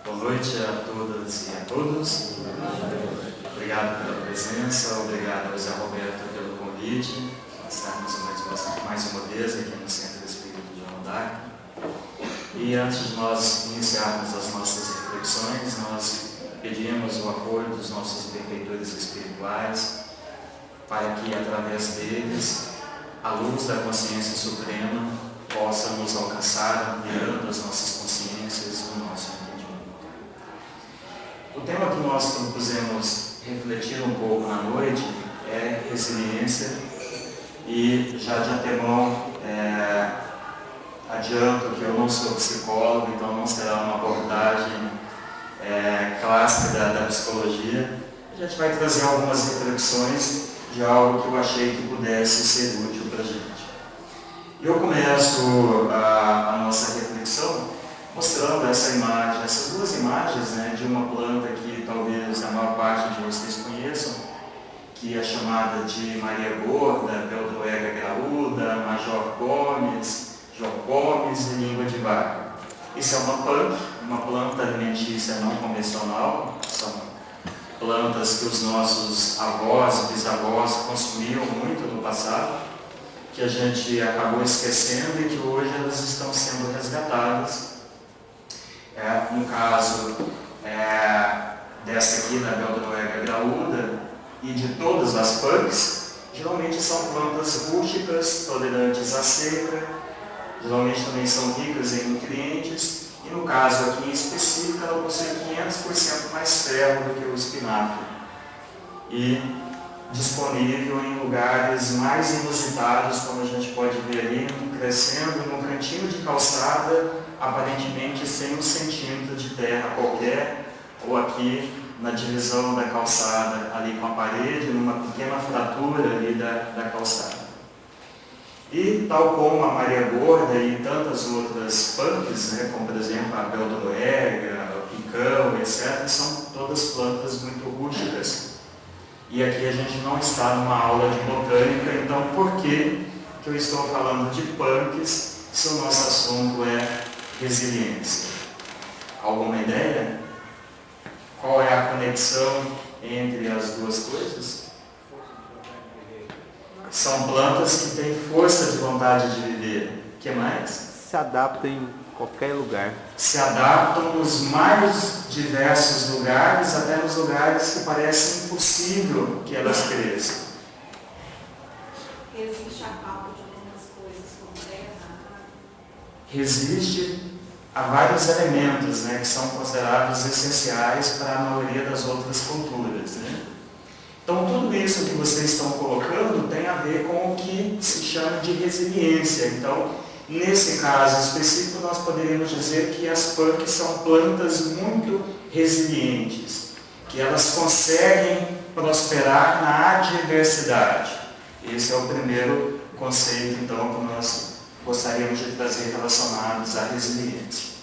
Boa noite a todas e a todos. Obrigado pela presença, obrigado ao Zé Roberto pelo convite. Estarmos mais uma vez aqui no Centro Espírita de Rondônia. E antes de nós iniciarmos as nossas reflexões, nós pedimos o apoio dos nossos benfeitores espirituais para que, através deles, a luz da consciência suprema possa nos alcançar, ampliando as nossas consciências e o nosso entendimento. O tema que nós propusemos refletir um pouco na noite é resiliência, e já de antemão adianto que eu não sou psicólogo, então não será uma abordagem clássica da psicologia. A gente vai trazer algumas reflexões de algo que eu achei que pudesse ser útil para a gente. Eu começo a nossa reflexão mostrando essa imagem, essas duas imagens, de uma planta que talvez a maior parte de vocês conheçam, que é chamada de Maria Gorda, Beldroega graúda, Major Gomes, João Gomes e língua de vaca. Isso é uma planta alimentícia não convencional. São plantas que os nossos avós, bisavós consumiam muito no passado, que a gente acabou esquecendo e que hoje elas estão sendo resgatadas. No caso dessa aqui, da Beldroega graúda, e de todas as punks, geralmente são plantas rústicas, tolerantes à seca, geralmente também são ricas em nutrientes, e no caso aqui em específico, ela possui 500% mais ferro do que o espinafre, e disponível em lugares mais inusitados, como a gente pode ver ali, crescendo num cantinho de calçada, aparentemente sem 1 centímetro de terra qualquer, ou aqui na divisão da calçada, ali com a parede, numa pequena fratura ali da calçada. E tal como a Maria Gorda e tantas outras punks, como por exemplo a Beldroega, o picão, etc., são todas plantas muito rústicas. E aqui a gente não está numa aula de botânica, então por que eu estou falando de punks se o nosso assunto é resiliência? Alguma ideia? Qual é a conexão entre as duas coisas? São plantas que têm força de vontade de viver. O que mais? Se adaptam em qualquer lugar. Se adaptam nos mais diversos lugares, até nos lugares que parece impossível que elas cresçam. Existe a falta de algumas coisas como terra. Resiste a vários elementos, que são considerados essenciais para a maioria das outras culturas. Então, tudo isso que vocês estão colocando tem a ver com o que se chama de resiliência. Então, nesse caso específico, nós poderíamos dizer que as punks são plantas muito resilientes, que elas conseguem prosperar na adversidade. Esse é o primeiro conceito, então, que nós gostaríamos de trazer relacionados à resiliência.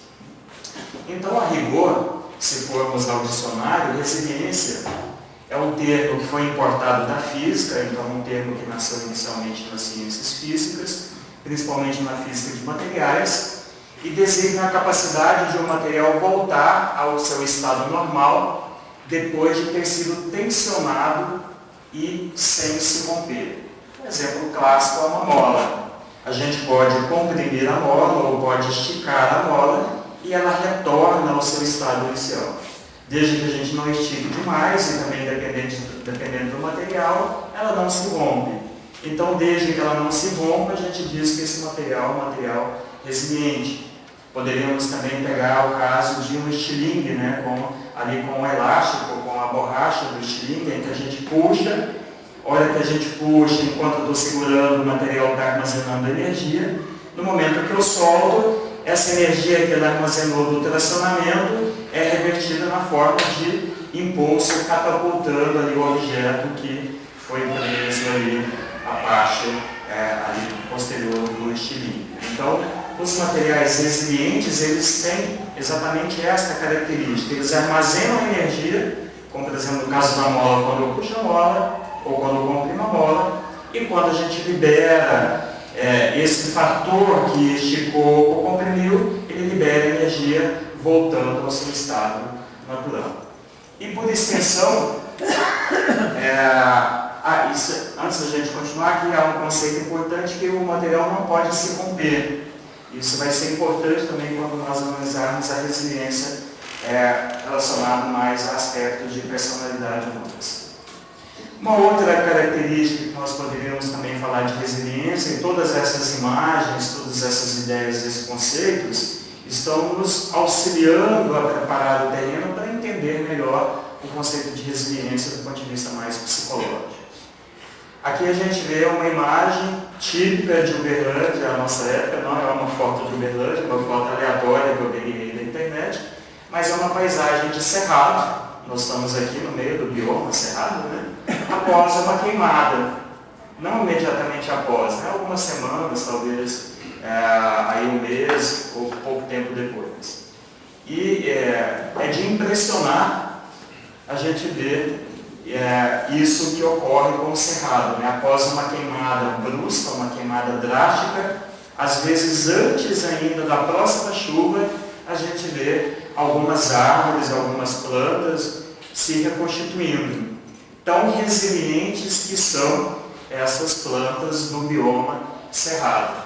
Então, a rigor, se formos ao dicionário, resiliência é um termo que foi importado da física, então um termo que nasceu inicialmente nas ciências físicas, principalmente na física de materiais, e designa a capacidade de um material voltar ao seu estado normal depois de ter sido tensionado e sem se romper. Um exemplo clássico é uma mola. A gente pode comprimir a mola ou pode esticar a mola e ela retorna ao seu estado inicial. Desde que a gente não estique demais e também dependendo do material, ela não se rompe. Então, desde que ela não se rompa, a gente diz que esse material é um material resiliente. Poderíamos também pegar o caso de um estilingue, com o elástico, com a borracha do estilingue, em que a gente puxa. Hora que a gente puxa, enquanto eu estou segurando, o material está armazenando energia. No momento que eu solto, essa energia que ele armazenou do tracionamento é revertida na forma de impulso, catapultando ali o objeto que foi preso ali, a parte ali posterior do estilingue. Então, os materiais resilientes, eles têm exatamente esta característica. Eles armazenam energia, como por exemplo no caso da mola, quando eu puxo a mola, ou quando eu comprimo a mola, e quando a gente libera esse fator que esticou ou comprimiu, ele libera energia voltando ao seu estado natural. E por extensão, antes da gente continuar, aqui há um conceito importante que o material não pode se romper. Isso vai ser importante também quando nós analisarmos a resiliência relacionada mais a aspectos de personalidade humanas. Uma outra característica que nós poderíamos também falar de resiliência, e todas essas imagens, todas essas ideias, esses conceitos, estão nos auxiliando a preparar o terreno para entender melhor o conceito de resiliência do ponto de vista mais psicológico. Aqui a gente vê uma imagem típica de Uberlândia, a nossa época, não é uma foto de Uberlândia, uma foto aleatória que eu peguei da internet, mas é uma paisagem de cerrado. Nós estamos aqui no meio do bioma cerrado, né? Após uma queimada, não imediatamente após, né? Algumas semanas, talvez aí um mês ou pouco tempo depois. E é de impressionar a gente ver isso que ocorre com o cerrado, né? Após uma queimada brusca, uma queimada drástica, às vezes antes ainda da próxima chuva, a gente vê algumas árvores, algumas plantas se reconstituindo. Tão resilientes que são essas plantas do bioma cerrado.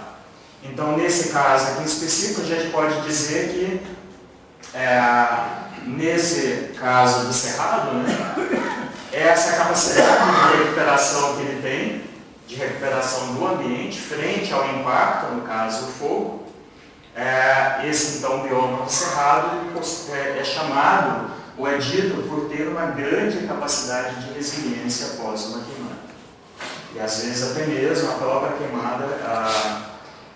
Então, nesse caso aqui em específico, a gente pode dizer que, nesse caso do cerrado, né, essa capacidade de recuperação que ele tem, de recuperação do ambiente, frente ao impacto, no caso o fogo, esse então bioma do cerrado é chamado, ou é dito, por ter uma grande capacidade de resiliência após uma queimada. E às vezes até mesmo a própria queimada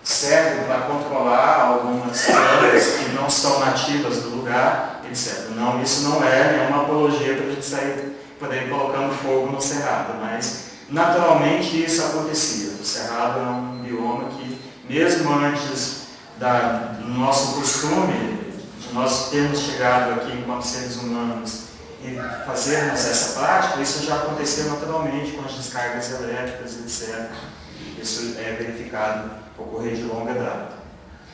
serve para controlar algumas plantas que não são nativas do lugar, etc. Não, isso não é nenhuma apologia para a gente sair por aí colocando fogo no cerrado, mas naturalmente isso acontecia. O cerrado é um bioma que, mesmo antes do nosso costume, de nós termos chegado aqui enquanto seres humanos e fazermos essa prática, isso já aconteceu naturalmente com as descargas elétricas, etc. Isso é verificado ocorrer de longa data.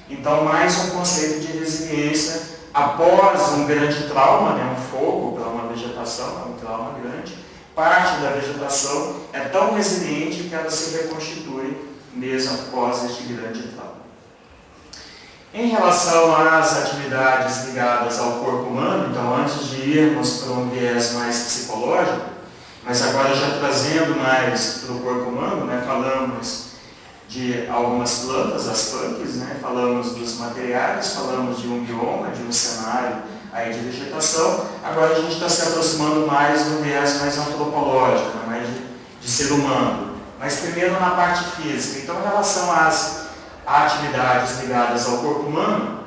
Então, mais um conceito de resiliência após um grande trauma, né, um fogo para uma vegetação, é um trauma grande, parte da vegetação é tão resiliente que ela se reconstitui mesmo após este grande trauma. Em relação às atividades ligadas ao corpo humano, então antes de irmos para um viés mais psicológico, mas agora já trazendo mais para o corpo humano, né, falamos de algumas plantas, as funks, né, falamos dos materiais, falamos de um bioma, de um cenário aí de vegetação, agora a gente está se aproximando mais do viés mais antropológico, né, mais de ser humano. Mas primeiro na parte física. Então, em relação às atividades ligadas ao corpo humano,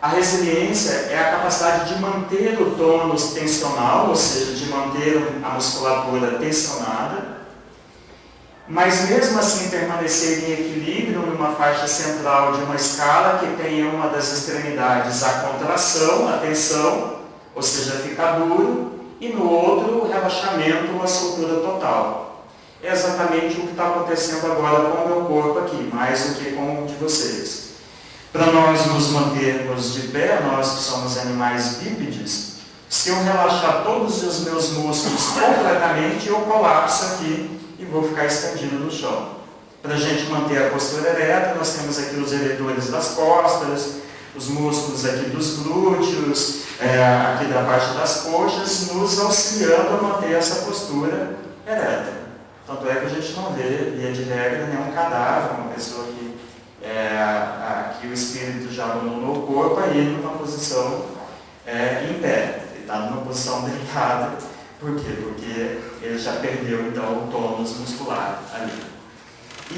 a resiliência é a capacidade de manter o tônus tensional, ou seja, de manter a musculatura tensionada, mas mesmo assim permanecer em equilíbrio numa faixa central de uma escala que tenha uma das extremidades a contração, a tensão, ou seja, ficar duro, e no outro o relaxamento ou a soltura total. É exatamente o que está acontecendo agora com o meu corpo aqui, mais do que com o de vocês. Para nós nos mantermos de pé, nós que somos animais bípedes, se eu relaxar todos os meus músculos completamente, eu colapso aqui e vou ficar estendido no chão. Para a gente manter a postura ereta, nós temos aqui os eretores das costas, os músculos aqui dos glúteos, aqui da parte das coxas, nos auxiliando a manter essa postura ereta. Tanto é que a gente não vê, via de regra, nenhum cadáver, uma pessoa que o espírito já abandonou o corpo, aí numa posição em pé. Ele está numa posição deitada. Por quê? Porque ele já perdeu, então, o tônus muscular ali.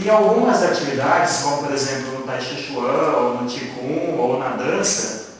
E algumas atividades, como por exemplo no Tai Chi Chuan, ou no Qigong, ou na dança,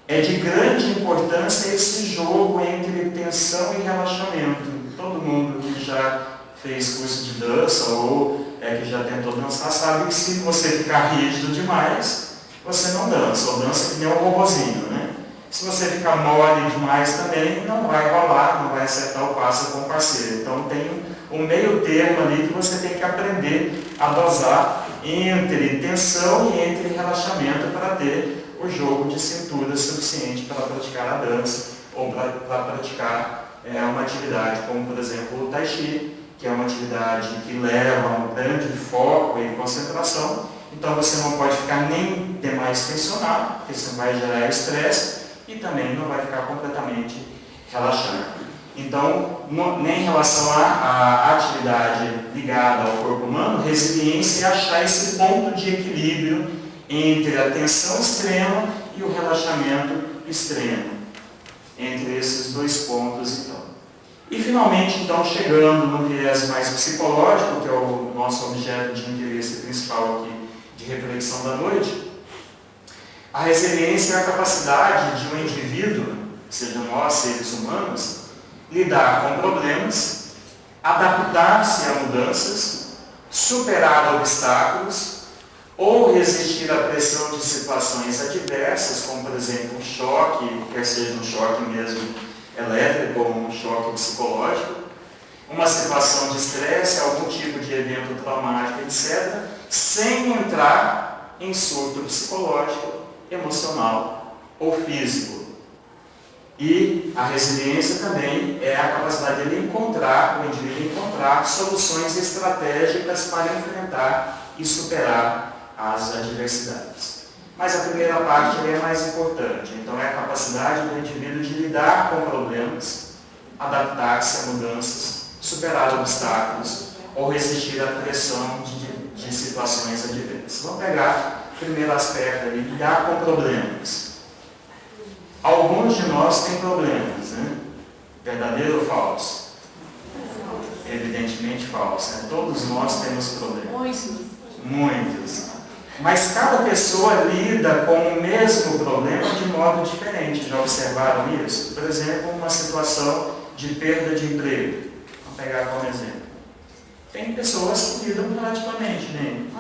é de grande importância esse jogo entre tensão e relaxamento. Todo mundo que já fez curso de dança ou que já tentou dançar sabe que se você ficar rígido demais, você não dança, ou dança que nem um robozinho, né? Se você ficar mole demais também, não vai rolar, não vai acertar o passo com o parceiro. Então tem um meio termo ali que você tem que aprender a dosar entre tensão e entre relaxamento para ter o jogo de cintura suficiente para praticar a dança ou para praticar uma atividade como, por exemplo, o Tai Chi, que é uma atividade que leva a um grande foco e concentração. Então você não pode ficar nem demais tensionado, porque isso vai gerar estresse e também não vai ficar completamente relaxado. Então, nem em relação à atividade ligada ao corpo humano, resiliência é achar esse ponto de equilíbrio entre a tensão extrema e o relaxamento extremo. Entre esses dois pontos, então. E finalmente, então, chegando no viés mais psicológico, que é o nosso objeto de interesse principal aqui de reflexão da noite, a resiliência é a capacidade de um indivíduo, seja nós, seres humanos, lidar com problemas, adaptar-se a mudanças, superar obstáculos ou resistir à pressão de situações adversas, como por exemplo um choque, quer seja um choque mesmo elétrico ou um choque psicológico, uma situação de estresse, algum tipo de evento traumático, etc., sem entrar em surto psicológico, emocional ou físico. E a resiliência também é a capacidade dele encontrar, o indivíduo encontrar soluções estratégicas para enfrentar e superar as adversidades. Mas a primeira parte é mais importante. Então é a capacidade do indivíduo de lidar com problemas, adaptar-se a mudanças, superar obstáculos ou resistir à pressão de situações adversas. Vamos pegar o primeiro aspecto ali, lidar com problemas. Alguns de nós têm problemas, né? Verdadeiro ou falso? Evidentemente falso, né? Todos nós temos problemas. Muitos. Mas cada pessoa lida com o mesmo problema de modo diferente. Já observaram isso? Por exemplo, uma situação de perda de emprego. Vamos pegar como exemplo. Tem pessoas que lidam praticamente bem.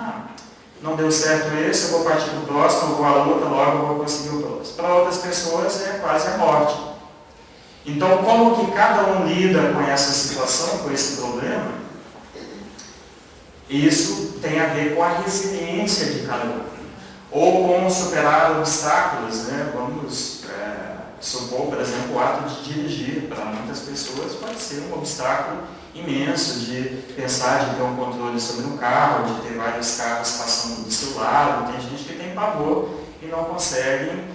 Não deu certo esse, eu vou partir para o próximo, eu vou à luta, logo eu vou conseguir o próximo. Para outras pessoas é quase a morte. Então, como que cada um lida com essa situação, com esse problema, isso tem a ver com a resiliência de cada um. Ou como superar obstáculos, né? Vamos supor, por exemplo, o ato de dirigir. Para muitas pessoas pode ser um obstáculo imenso de pensar, de ter um controle sobre um carro, de ter vários carros passando do seu lado. Tem gente que tem pavor e não consegue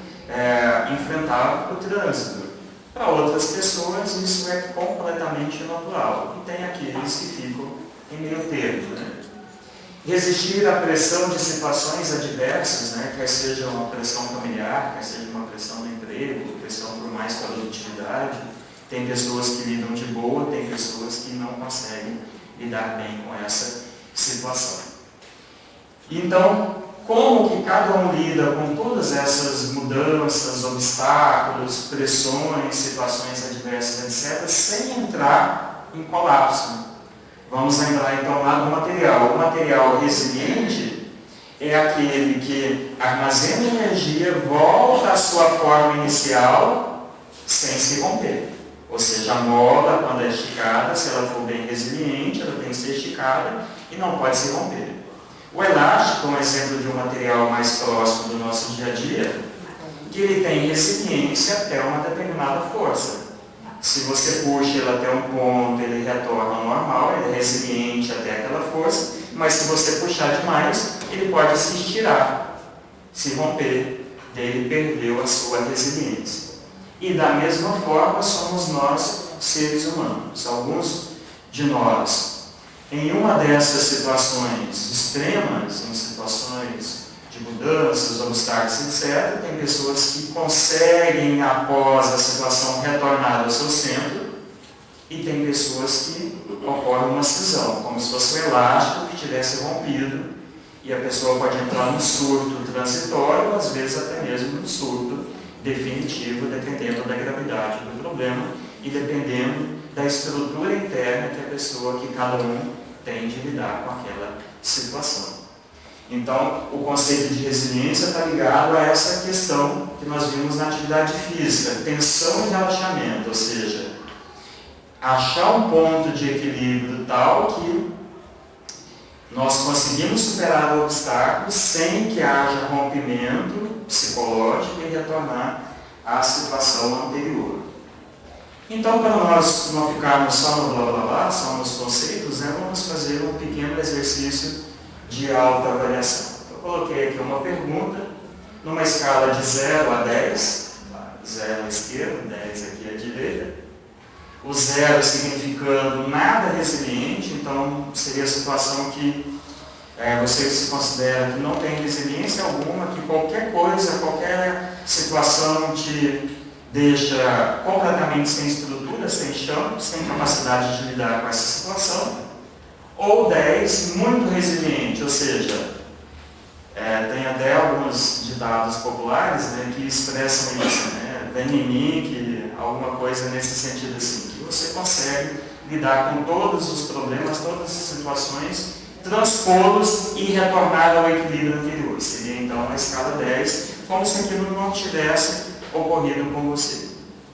enfrentar o trânsito. Para outras pessoas isso é completamente natural. E tem aqueles que ficam em meio termo, né? Resistir à pressão de situações adversas, né? Quer seja uma pressão familiar, quer seja uma pressão do emprego, pressão por mais produtividade. Tem pessoas que lidam de boa, tem pessoas que não conseguem lidar bem com essa situação. Então, como que cada um lida com todas essas mudanças, obstáculos, pressões, situações adversas, etc., sem entrar em colapso? Vamos lembrar então lá do material. O material resiliente é aquele que armazena energia, volta à sua forma inicial, sem se romper. Ou seja, a mola, quando é esticada, se ela for bem resiliente, ela tem que ser esticada e não pode se romper. O elástico é um exemplo de um material mais próximo do nosso dia a dia, que ele tem resiliência até uma determinada força. Se você puxa ele até um ponto, ele retorna ao normal, ele é resiliente até aquela força, mas se você puxar demais, ele pode se estirar, se romper, daí ele perdeu a sua resiliência. E da mesma forma somos nós, seres humanos. Alguns de nós, em uma dessas situações extremas, em situações de mudanças, obstáculos, etc., tem pessoas que conseguem, após a situação, retornar ao seu centro, e tem pessoas que ocorre uma cisão, como se fosse um elástico que tivesse rompido, e a pessoa pode entrar num surto transitório, às vezes até mesmo num surto definitivo, dependendo da gravidade do problema e dependendo da estrutura interna que a pessoa, que cada um tem de lidar com aquela situação. Então, o conceito de resiliência está ligado a essa questão que nós vimos na atividade física, tensão e relaxamento, ou seja, achar um ponto de equilíbrio tal que nós conseguimos superar obstáculos sem que haja rompimento psicológico e retornar à situação anterior. Então, para nós não ficarmos só no blá blá blá, só nos conceitos, vamos fazer um pequeno exercício de autoavaliação. Eu coloquei aqui uma pergunta, numa escala de 0 a 10, 0 à esquerda, 10 aqui à direita, o 0 significando nada resiliente, então seria a situação que você se considera que não tem resiliência alguma, que qualquer coisa, qualquer situação te deixa completamente sem estrutura, sem chão, sem capacidade de lidar com essa situação. Ou 10, muito resiliente, ou seja, tem até alguns ditados populares, que expressam isso, vem em mim, que alguma coisa nesse sentido assim, que você consegue lidar com todos os problemas, todas as situações, transpô-los e retornar ao equilíbrio anterior. Seria então a escala 10, como se aquilo não tivesse ocorrido com você,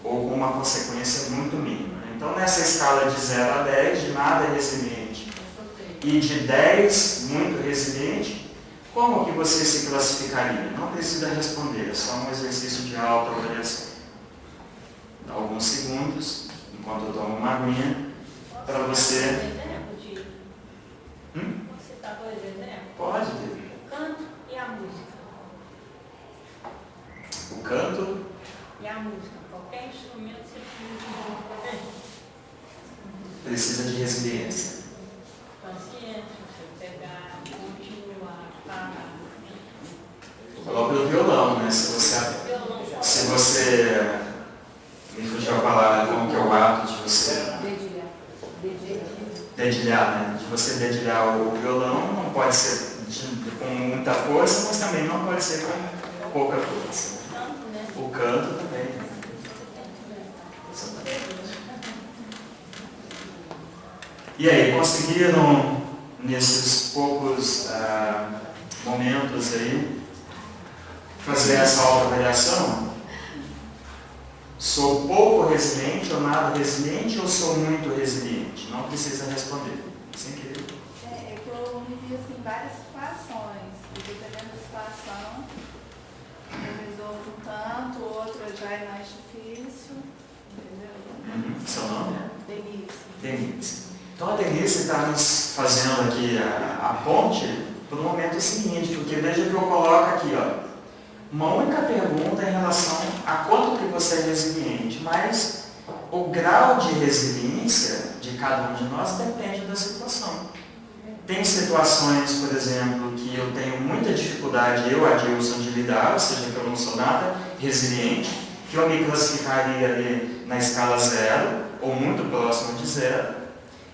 ou com uma consequência muito mínima. Então, nessa escala de 0 a 10, de nada resiliente, e de 10, muito resiliente, como que você se classificaria? Não precisa responder, é só um exercício de autoavaliação. Dá alguns segundos, enquanto eu tomo uma aguinha, para você... Você está dois exemplos? Pode, O canto e a música. o canto E a música. Qualquer instrumento você precisa de resiliência. paciência, você pegar, continuar, parar. Coloca o violão, né? Se você me fugiu a palavra, como que é o ato de você dedilhar, né? De você dedilhar o violão, não pode ser com muita força, mas também não pode ser com pouca força. O canto também. E aí, conseguiram nesses poucos momentos aí fazer essa autoavaliação? Sou pouco resiliente ou nada resiliente ou sou muito resiliente? Não precisa responder. Sem querer. É que eu me vi assim, em várias situações. E dependendo da situação, eu resolvo um tanto, outro já é mais difícil. Entendeu? Seu nome? Denise. Denise. Então a Denise está nos fazendo aqui a ponte para o momento seguinte, porque veja que eu coloco aqui, ó, uma única pergunta em relação a quanto que você é resiliente, mas o grau de resiliência de cada um de nós depende da situação. Tem situações, por exemplo, que eu tenho muita dificuldade, eu, Adilson, de lidar, ou seja, que eu não sou nada resiliente, que eu me classificaria ali na escala 0, ou muito próximo de 0.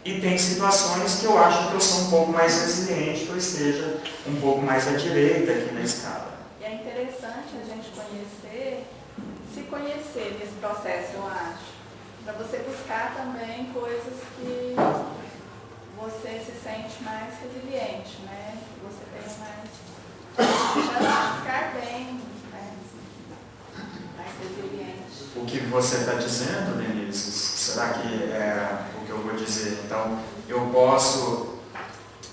E tem situações que eu acho que eu sou um pouco mais resiliente, que eu esteja um pouco mais à direita aqui na escala. E é interessante a gente se conhecer nesse processo, eu acho. Para você buscar também coisas que você se sente mais resiliente, né? Que você tenha mais chance de ficar bem, né? Mais resiliente. O que você está dizendo, Denise, será que é o que eu vou dizer? Então, eu posso,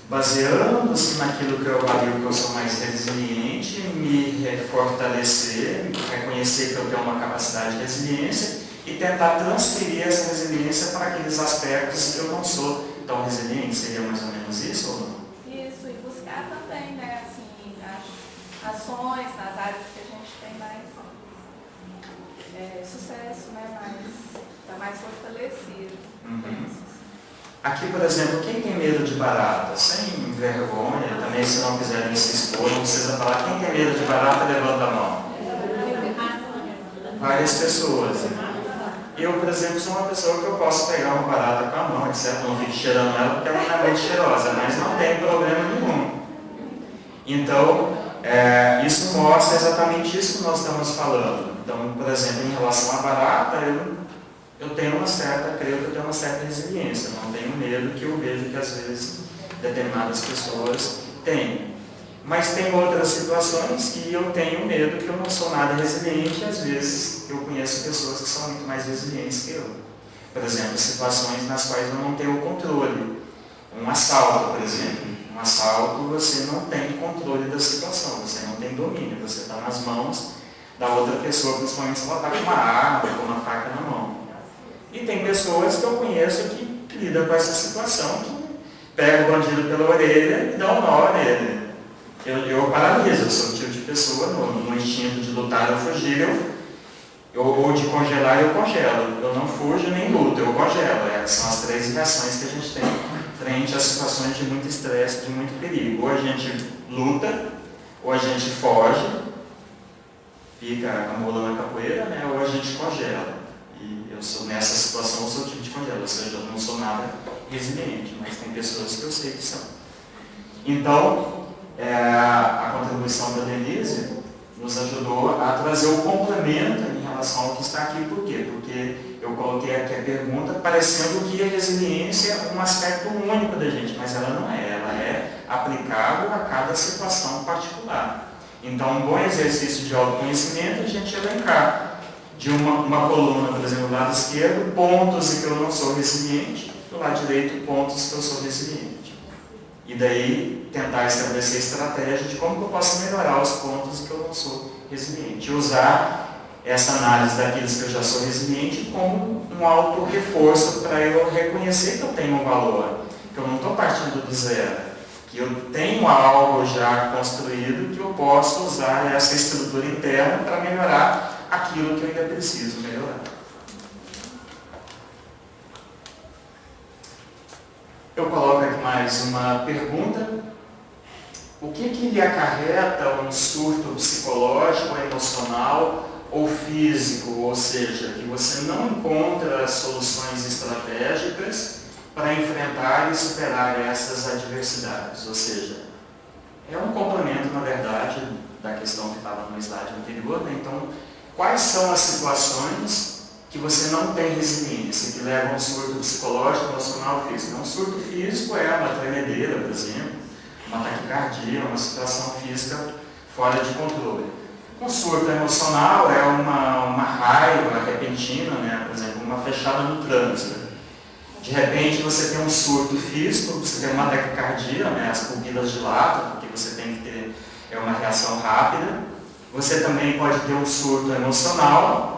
baseando-se naquilo que eu avalio que eu sou mais resiliente, me fortalecer, reconhecer que eu tenho uma capacidade de resiliência e tentar transferir essa resiliência para aqueles aspectos que eu não sou tão resiliente. Seria mais ou menos isso ou não? Isso, e buscar também, né, assim, as ações nas áreas que a gente tem mais sucesso, né, está mais fortalecido. Aqui, por exemplo, quem tem medo de barata? Sem vergonha, também se não quiserem se expor, não precisa falar. Quem tem medo de barata, levanta a mão. Várias pessoas. Eu, por exemplo, sou uma pessoa que eu posso pegar uma barata com a mão, etc. Não fico cheirando ela porque ela não é muito cheirosa, mas não tem problema nenhum. Então, isso mostra exatamente isso que nós estamos falando. Então, por exemplo, em relação à barata, eu tenho creio que eu tenho uma certa resiliência, não tenho medo, que eu vejo que às vezes determinadas pessoas têm. Mas tem outras situações que eu tenho medo, que eu não sou nada resiliente, e às vezes eu conheço pessoas que são muito mais resilientes que eu. Por exemplo, situações nas quais eu não tenho o controle. Um assalto, por exemplo. Um Um assalto, você não tem controle da situação, você não tem domínio, você está nas mãos da outra pessoa, principalmente se ela está com uma arma, com uma faca na mão. E tem pessoas que eu conheço que lidam com essa situação, que pega o bandido pela orelha e dá um nó nele. Eu paraliso, eu sou o tipo de pessoa, no instinto de lutar ou fugir, ou de congelar eu congelo. Eu não fujo nem luto, eu congelo. São as 3 reações que a gente tem frente a situações de muito estresse, de muito perigo. Ou a gente luta, ou a gente foge, fica a mula na capoeira, né? Ou a gente congela. E eu sou, nessa situação, eu sou o tipo de congelo, ou seja, eu não sou nada resiliente, mas tem pessoas que eu sei que são. Então, a contribuição da Denise nos ajudou a trazer o complemento em relação ao que está aqui. Por quê? Porque eu coloquei aqui a pergunta parecendo que a resiliência é um aspecto único da gente, mas ela não é. Ela é aplicável a cada situação particular. Então, um bom exercício de autoconhecimento é a gente elencar de uma coluna, por exemplo, do lado esquerdo, pontos em que eu não sou resiliente, do lado direito, pontos que eu sou resiliente. E daí tentar estabelecer estratégia de como que eu posso melhorar os pontos que eu não sou resiliente. E usar essa análise daqueles que eu já sou resiliente como um auto-reforço para eu reconhecer que eu tenho um valor, que eu não estou partindo do zero, que eu tenho algo já construído que eu posso usar essa estrutura interna para melhorar aquilo que eu ainda preciso melhorar. Eu coloco aqui mais uma pergunta. O que lhe acarreta um surto psicológico, emocional ou físico? Ou seja, que você não encontra soluções estratégicas para enfrentar e superar essas adversidades. Ou seja, é um complemento, na verdade, da questão que estava no slide anterior, né? Então, quais são as situações que você não tem resiliência, que levam a um surto psicológico, emocional, físico? Um surto físico é uma tremedeira, por exemplo, uma taquicardia, uma situação física fora de controle. Um surto emocional é uma raiva repentina, né? Por exemplo, uma fechada no trânsito. De repente você tem um surto físico, você tem uma taquicardia, né? As pupilas dilatam, porque você tem que ter uma reação rápida. Você também pode ter um surto emocional.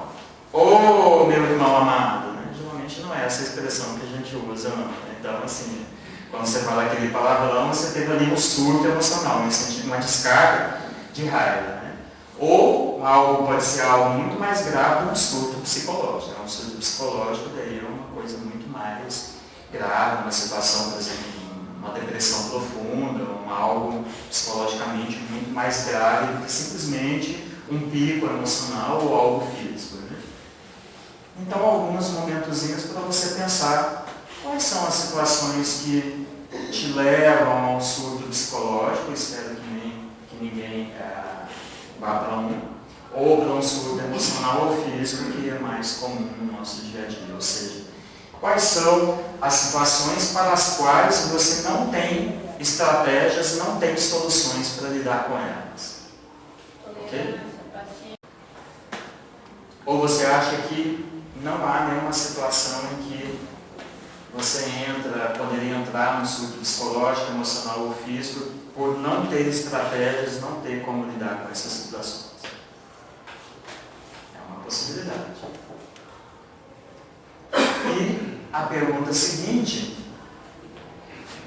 Ô, meu irmão amado, né? Geralmente não é essa a expressão que a gente usa, não. Então, assim, quando você fala aquele palavrão, você teve ali um surto emocional, no sentido de uma descarga de raiva, né? Ou algo pode ser algo muito mais grave, um surto psicológico. Um surto psicológico daí é uma coisa muito mais grave, uma situação, por exemplo, uma depressão profunda, algo psicologicamente muito mais grave do que simplesmente um pico emocional ou algo físico, né? Então, alguns momentozinhos para você pensar quais são as situações que te levam a um surto psicológico, espero que ninguém vá para ou para um surto emocional ou físico, que é mais comum no nosso dia a dia. Ou seja, quais são as situações para as quais você não tem estratégias, não tem soluções para lidar com elas. Ok? Ou você acha que não há nenhuma situação em que você poderia entrar num surto psicológico, emocional ou físico por não ter estratégias, não ter como lidar com essas situações? É uma possibilidade. E a pergunta seguinte: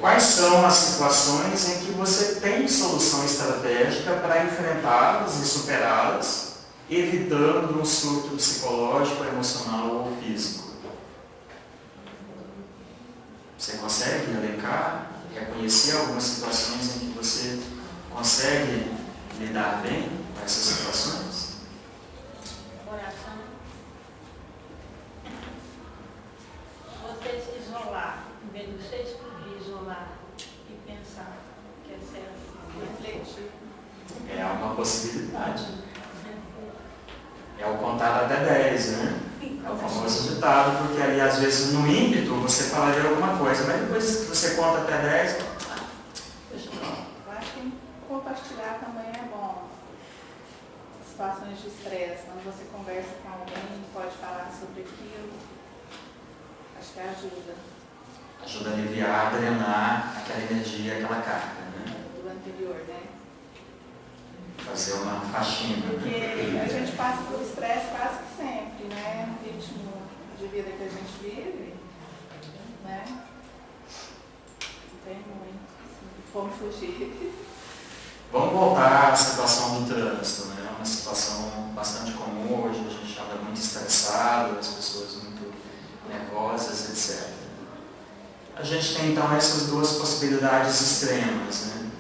quais são as situações em que você tem solução estratégica para enfrentá-las e superá-las, evitando um surto psicológico, emocional ou físico? Você consegue elencar, reconhecer algumas situações em que você consegue lidar bem com essas situações? Oração. Você se isolar, em vez de você explodir, isolar e pensar que é certo, refletir. É uma possibilidade. É o contar até 10, né? É o famoso ditado, porque ali às vezes no ímpeto você falaria alguma coisa, mas depois que você conta até 10, Eu acho que compartilhar também é bom. Situações de estresse, quando você conversa com alguém, pode falar sobre aquilo, acho que ajuda. Ajuda a aliviar, a drenar aquela energia, aquela carga, né? Do anterior, né? Fazer uma faxina. Porque a gente passa por estresse quase que sempre, né? No ritmo de vida que a gente vive, né? Não tem muito, assim, como fugir. Vamos voltar à situação do trânsito, né? É uma situação bastante comum hoje, a gente anda muito estressado, as pessoas muito nervosas, etc. A gente tem então essas duas possibilidades extremas, né?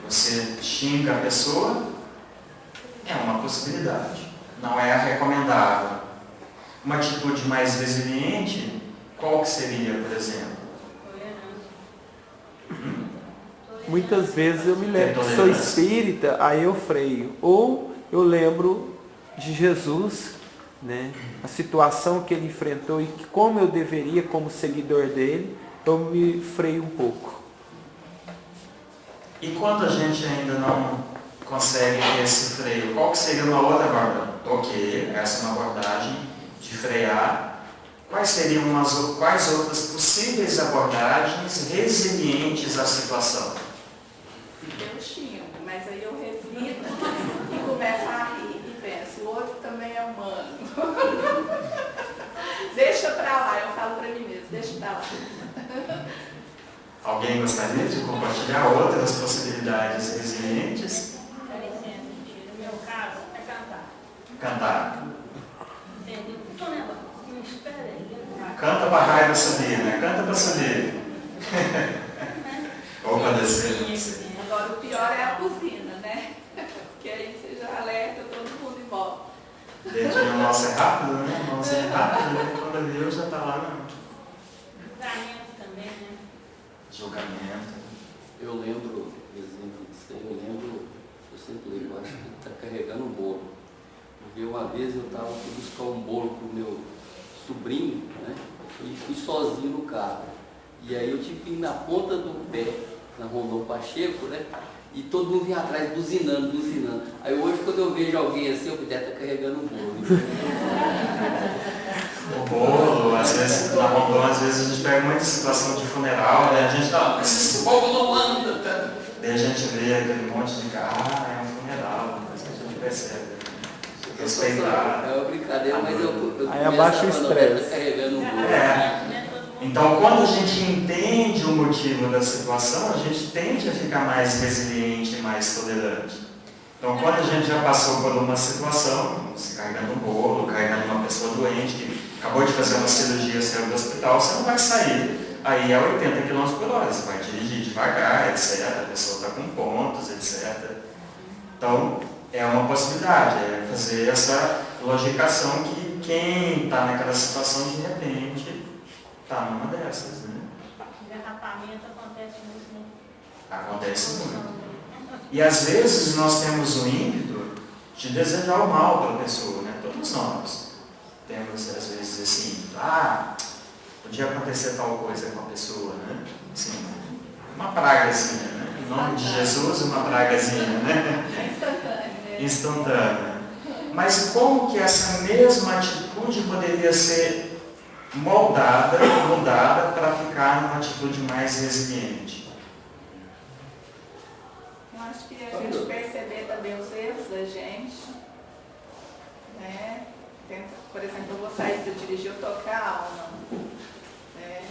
Você xinga a pessoa, é uma possibilidade, não é a recomendável. Uma atitude mais resiliente, qual que seria, por exemplo? Muitas vezes eu me lembro que sou espírita, aí eu freio. Ou eu lembro de Jesus, né? A situação que ele enfrentou e que como eu deveria, como seguidor dele, eu me freio um pouco. E quando a gente ainda não consegue ter esse freio, qual que seria uma outra abordagem? Ok, essa é uma abordagem de frear. Quais outras possíveis abordagens resilientes à situação? Eu xingo, mas aí eu reflito e começo a rir e penso, o outro também é humano. Deixa pra lá, eu falo pra mim mesmo, deixa pra lá. Alguém gostaria de compartilhar outras possibilidades resilientes? No meu caso, é cantar. Cantar. Entendeu? Então, não espera aí. Canta para a raiva subir, né? Canta para subir. Ou para descer. Agora o pior é a buzina, né? Porque aí você já alerta todo mundo em volta. Dedinho nosso é rápido, né? Nosso é rápido, né? Quando viu já está lá no Julgamento também, né? julgamento. Eu lembro, por exemplo, disso aí, eu sempre lembro, eu acho que ele está carregando um bolo. Porque uma vez eu estava buscar um bolo para o meu sobrinho, né? E fui sozinho no carro. E aí eu tive que ir na ponta do pé, na Rondon Pacheco, né? E todo mundo vinha atrás buzinando. Aí hoje quando eu vejo alguém assim, eu deve estar carregando um bolo. O bolo, às vezes, na Rondon, às vezes a gente pega muita situação de funeral, né? A gente fala, mas esse bolo não anda, tá? Daí a gente vê aquele monte de carro, é um funeral, mas a gente percebe. Respeitar. É uma brincadeira, mas eu Aí abaixa o estresse. Carregando um bolo. Então, quando a gente entende o motivo da situação, a gente tende a ficar mais resiliente, mais tolerante. Então, quando a gente já passou por uma situação, carregando um bolo, carregando uma pessoa doente, que acabou de fazer uma cirurgia, saiu do hospital, você não vai sair aí a 80 km por hora, você vai dirigir devagar, etc. A pessoa está com pontos, etc. Então, é uma possibilidade, é fazer essa logicação que quem está naquela situação, de repente, está numa dessas, né? Derrapamento acontece muito, né? Acontece muito. E às vezes nós temos o ímpeto de desejar o mal pela pessoa, né? Todos nós temos às vezes esse ímpeto. Podia acontecer tal coisa com a pessoa, né? Assim, uma pragazinha, né? Em nome de Jesus, uma pragazinha, né? Instantânea. Mas como que essa mesma atitude poderia ser mudada para ficar numa atitude mais resiliente? Eu acho que a gente perceber também os erros da gente, né? Por exemplo, eu vou sair para dirigir, eu tô calma, né?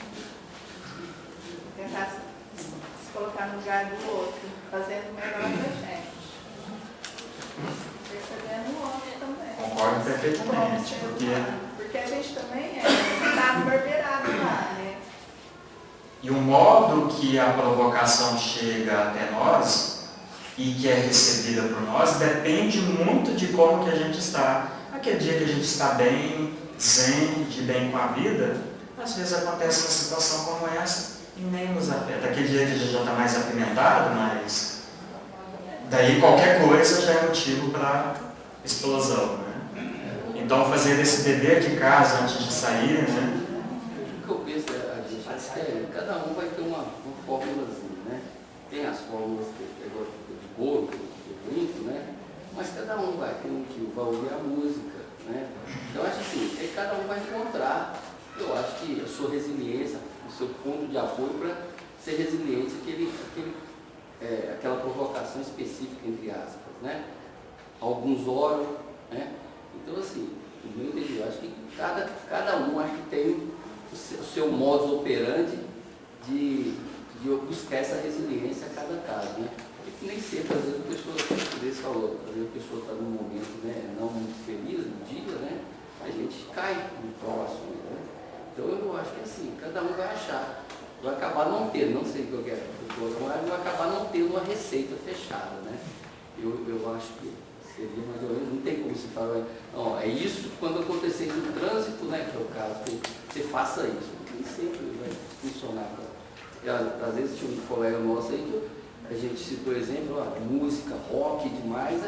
Tentar se colocar no lugar do outro, fazendo o melhor da gente. Percebendo o outro também. Concordo perfeitamente, Porque a gente também está reverberado lá, né? E o modo que a provocação chega até nós e que é recebida por nós depende muito de como que a gente está. Aquele dia que a gente está bem, zen, de bem com a vida, às vezes acontece uma situação como essa e nem nos afeta. Aquele dia que a gente já está mais apimentado, mas daí qualquer coisa já é motivo para explosão, né? Então fazer esse dever de casa antes de sair, né? O que eu penso é, cada um vai ter uma fórmulazinha, né? Tem as fórmulas de bolo, de bonito, né? Mas cada um vai ter um que vai ouvir a música, né? Então acho assim, aí cada um vai encontrar, eu acho que a sua resiliência, seu ponto de apoio para ser resiliente aquela provocação específica, entre aspas, né? Alguns oram, né? Então, assim, no meu entender, eu acho que cada um acho que tem o seu modus operandi de buscar essa resiliência a cada caso, né? E nem sempre, às vezes, a pessoa, às vezes a pessoa está num momento, né, não muito feliz no dia, né? A gente cai no próximo, né? Então eu acho que assim, cada um vai achar, vai acabar não tendo, não sei o que eu quero, mas vai acabar não tendo uma receita fechada, né? Eu acho que seria mais ou menos, não tem como se falar, não, é isso quando acontecer no trânsito, né, que é o caso, que você faça isso, nem sempre vai funcionar. Às vezes tinha um colega nosso aí que a gente citou exemplo, música, rock demais,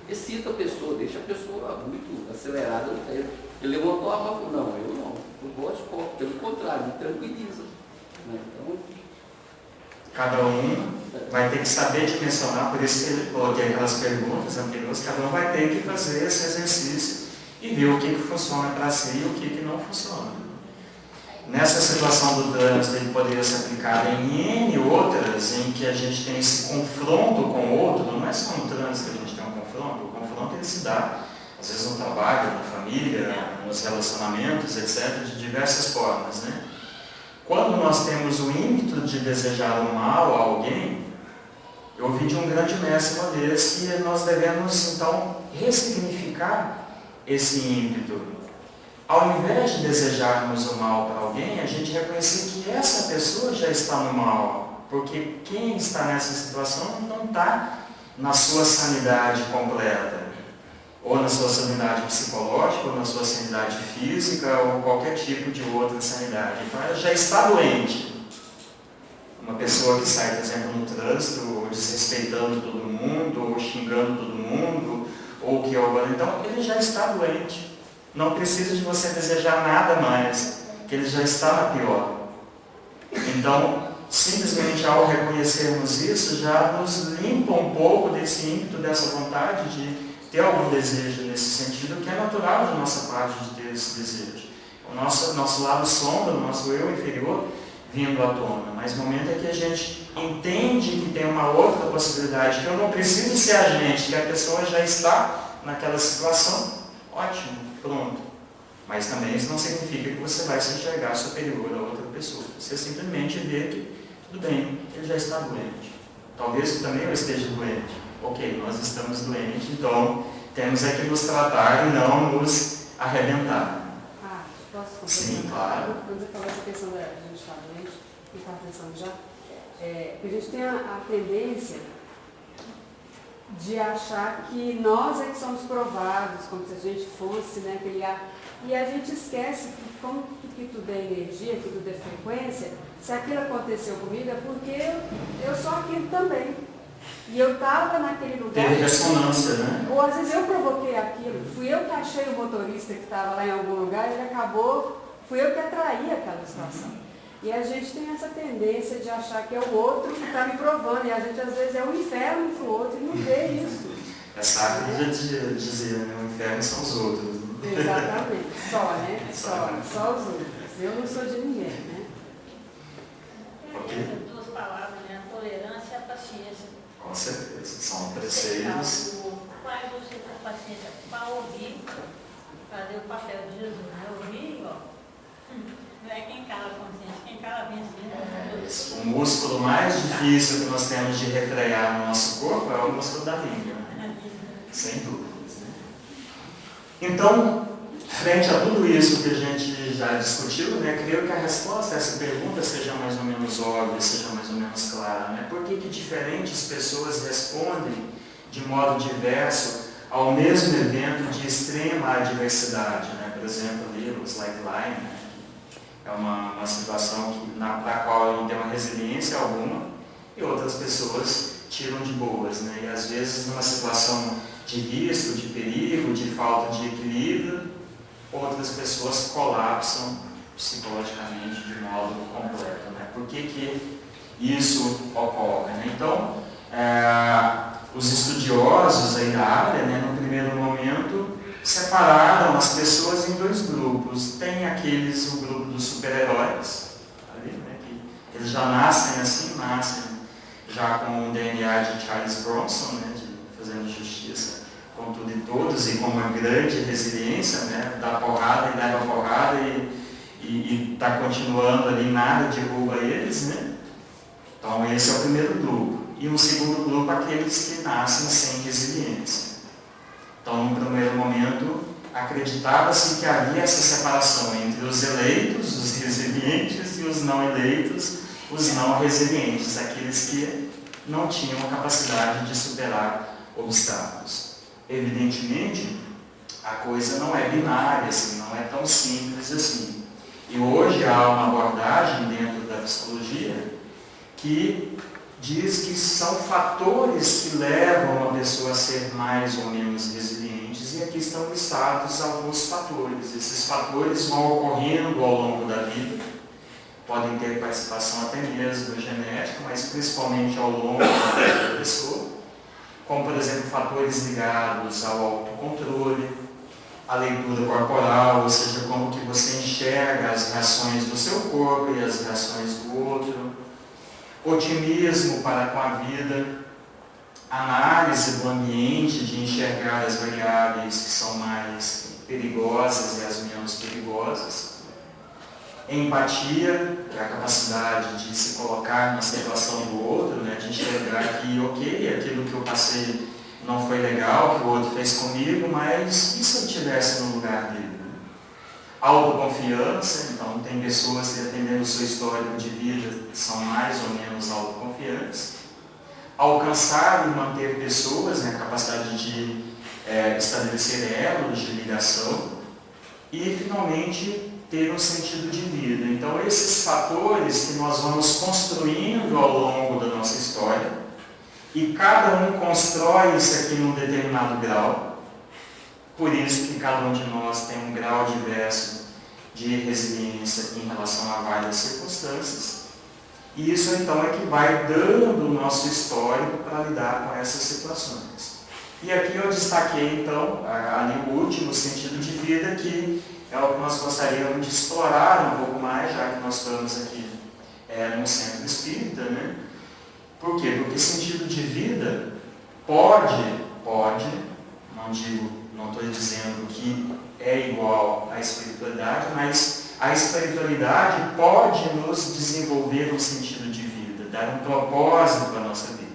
excita a pessoa, deixa a pessoa muito acelerada. Ele levantou a mão e falou, não, eu gosto de rock, pelo contrário, me tranquiliza. Né? Então, cada um vai ter que saber dimensionar, por isso que ele coloquei aquelas perguntas anteriores, cada um vai ter que fazer esse exercício e ver o que funciona para si e o que não funciona. Nessa situação do trânsito, ele poderia ser aplicado em N outras, em que a gente tem esse confronto com o outro, não é só no trânsito que a gente tem um confronto, o confronto ele se dá, às vezes no trabalho, na família, nos relacionamentos, etc., de diversas formas, né? Quando nós temos o ímpeto de desejar o mal a alguém, eu ouvi de um grande mestre uma vez que nós devemos, então, ressignificar esse ímpeto. Ao invés de desejarmos o mal para alguém, a gente reconhecer que essa pessoa já está no mal, porque quem está nessa situação não está na sua sanidade completa, ou na sua sanidade psicológica, ou na sua sanidade física, ou qualquer tipo de outra sanidade. Então ela já está doente. Uma pessoa que sai, por exemplo, no trânsito, ou desrespeitando todo mundo, ou xingando todo mundo, ou que então ele já está doente. Não precisa de você desejar nada mais, que ele já está na pior. Então, simplesmente ao reconhecermos isso, já nos limpa um pouco desse ímpeto, dessa vontade de ter algum desejo nesse sentido, que é natural da nossa parte de ter esse desejo. O nosso lado sombra, o nosso eu inferior, vindo à tona. Mas o momento é que a gente entende que tem uma outra possibilidade, que eu não preciso ser agente, que a pessoa já está naquela situação, ótimo. Pronto. Mas também isso não significa que você vai se enxergar superior a outra pessoa. Você simplesmente vê que, tudo bem, ele já está doente. Talvez também eu esteja doente. Ok, nós estamos doentes, então temos é que nos tratar e não nos arrebentar. Posso complementar? Sim, claro. Quando você falou essa questão da gente estar doente, eu estava pensando já, a gente tem a tendência de achar que nós é que somos provados, como se a gente fosse, né, e a gente esquece que como que tudo é energia, que tudo é frequência, se aquilo aconteceu comigo é porque eu sou aquilo também. E eu estava naquele lugar. Teve ressonância, né? Ou às vezes eu provoquei aquilo, fui eu que achei o motorista que estava lá em algum lugar e ele acabou, fui eu que atraí aquela situação. E a gente tem essa tendência de achar que é o outro que está me provando, e a gente às vezes é um inferno para o outro e não vê isso. É Sartre já dizia, né? O inferno são os outros. Exatamente, só, né? Só os outros. Eu não sou de ninguém, né? Ok? Duas palavras, né? A tolerância e a paciência. Com certeza, são preceitos. Quais você tem paciência para ouvir, fazer o papel de Jesus, né? Ouvir, ó. Não é quem cala a consciência, quem cala a vencida. O músculo mais difícil que nós temos de refrear no nosso corpo é o músculo da língua. Sem dúvidas. Né? Então, frente a tudo isso que a gente já discutiu, né, creio que a resposta a essa pergunta seja mais ou menos óbvia, seja mais ou menos clara. Né? Por que diferentes pessoas respondem de modo diverso ao mesmo evento de extrema adversidade? Né? Por exemplo, ali, o slackline, né? É uma situação para a qual eu não tenho uma resiliência alguma e outras pessoas tiram de boas. Né? E às vezes numa situação de risco, de perigo, de falta de equilíbrio, outras pessoas colapsam psicologicamente de modo completo. Né? Por que isso ocorre? Né? Então, os estudiosos aí da área, né, no primeiro momento, separaram as pessoas em dois grupos. Tem o grupo dos super-heróis, ali, né, Eles já nascem assim, nascem já com o DNA de Charles Bronson, né, de fazendo justiça com tudo e todos, e com uma grande resiliência, né, dá porrada e leva porrada e está continuando ali, nada derruba eles, né? Então esse é o primeiro grupo. E o segundo grupo, aqueles que nascem sem resiliência. Então, no primeiro momento, acreditava-se que havia essa separação entre os eleitos, os resilientes, e os não eleitos, os não resilientes, aqueles que não tinham a capacidade de superar obstáculos. Evidentemente, a coisa não é binária, assim, não é tão simples assim. E hoje há uma abordagem dentro da psicologia que diz que são fatores que levam a pessoa a ser mais ou menos resilientes, e aqui estão listados alguns fatores. Esses fatores vão ocorrendo ao longo da vida, podem ter participação até mesmo genética, mas principalmente ao longo da vida da pessoa, como, por exemplo, fatores ligados ao autocontrole, à leitura corporal, ou seja, como que você enxerga as reações do seu corpo e as reações do outro, otimismo para com a vida, análise do ambiente, de enxergar as variáveis que são mais perigosas e as menos perigosas, empatia, que é a capacidade de se colocar na situação do outro, né, de enxergar que, ok, aquilo que eu passei não foi legal, que o outro fez comigo, mas e se eu estivesse no lugar dele? Autoconfiança, então tem pessoas que, dependendo do seu histórico de vida, são mais ou menos autoconfiantes. Alcançar e manter pessoas, né, a capacidade de estabelecer elos de ligação. E, finalmente, ter um sentido de vida. Então, esses fatores que nós vamos construindo ao longo da nossa história, e cada um constrói isso aqui num determinado grau. Por isso que cada um de nós tem um grau diverso de resiliência em relação a várias circunstâncias. E isso então é que vai dando o nosso histórico para lidar com essas situações. E aqui eu destaquei então ali o último sentido de vida, que é o que nós gostaríamos de explorar um pouco mais, já que nós estamos aqui no centro espírita, né? Por quê? Porque sentido de vida pode, não estou dizendo que é igual à espiritualidade, mas a espiritualidade pode nos desenvolver um sentido de vida, dar um propósito para a nossa vida.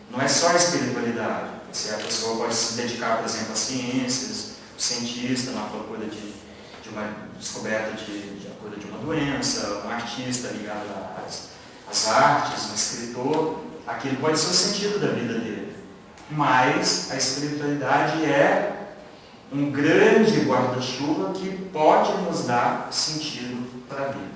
Não é só a espiritualidade. A pessoa pode se dedicar, por exemplo, às ciências, o cientista na procura de uma descoberta de cura de uma doença, um artista ligado às artes, um escritor, aquilo pode ser o sentido da vida dele. Mas a espiritualidade é um grande guarda-chuva que pode nos dar sentido para a vida.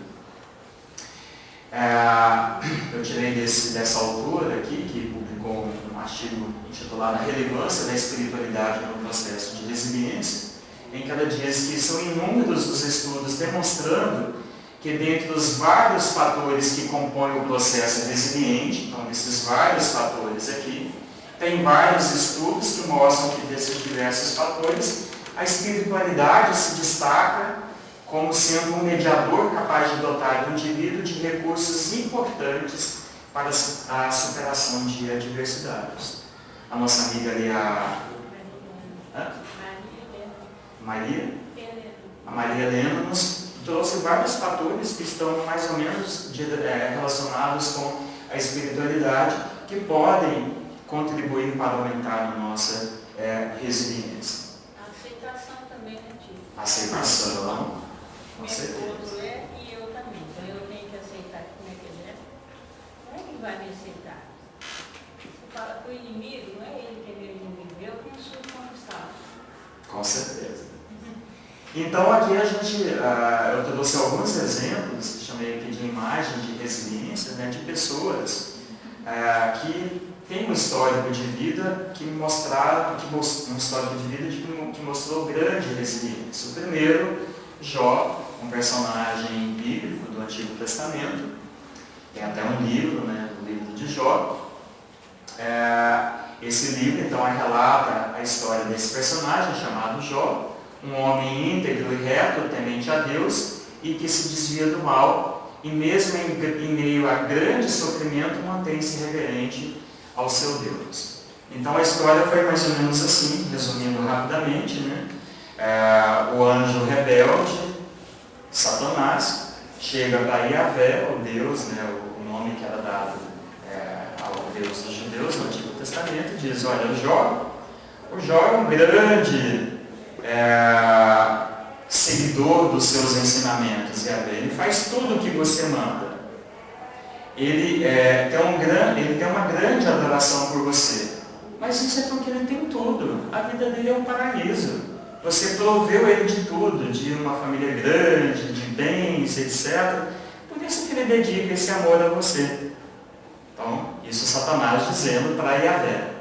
Eu tirei dessa autora aqui, que publicou um artigo intitulado A Relevância da Espiritualidade no Processo de Resiliência, em que ela diz que são inúmeros os estudos demonstrando que dentre os vários fatores que compõem o processo resiliente, então esses vários fatores aqui, tem vários estudos que mostram que desses diversos fatores, a espiritualidade se destaca como sendo um mediador capaz de dotar o indivíduo de recursos importantes para a superação de adversidades. A nossa amiga ali, a Maria Helena, nos trouxe vários fatores que estão mais ou menos relacionados com a espiritualidade, que podem contribuir para aumentar a nossa resiliência. A aceitação também, né, tio? Aceitação, com O certeza. outro é e eu também. Então eu tenho que aceitar como é que ele é. Não é que vai me aceitar. Você fala que o inimigo, não é ele que é meu inimigo, eu que não sou conquistado. Com certeza. Então aqui eu trouxe alguns exemplos, que chamei aqui de imagem de resiliência, né, de pessoas que têm um histórico de vida que mostraram, um histórico de vida que mostrou grande resiliência. O primeiro, Jó, um personagem bíblico do Antigo Testamento, tem até um livro, né, o livro de Jó. Esse livro então relata a história desse personagem chamado Jó, um homem íntegro e reto, temente a Deus, e que se desvia do mal e mesmo em meio a grande sofrimento, mantém-se reverente ao seu Deus. Então a história foi mais ou menos assim, resumindo rapidamente, né? O anjo rebelde, Satanás, chega para Yahvé, o Deus, né, o nome que era dado ao Deus dos judeus no Antigo Testamento, e diz: olha, o Jó é um grande seguidor dos seus ensinamentos, Yahvé. Ele faz tudo o que você manda. Ele tem uma grande adoração por você. Mas isso é porque ele tem tudo. A vida dele é um paraíso. Você proveu ele de tudo, de uma família grande, de bens, etc. Por isso que ele dedica esse amor a você. Então, isso Satanás dizendo para Yahvé.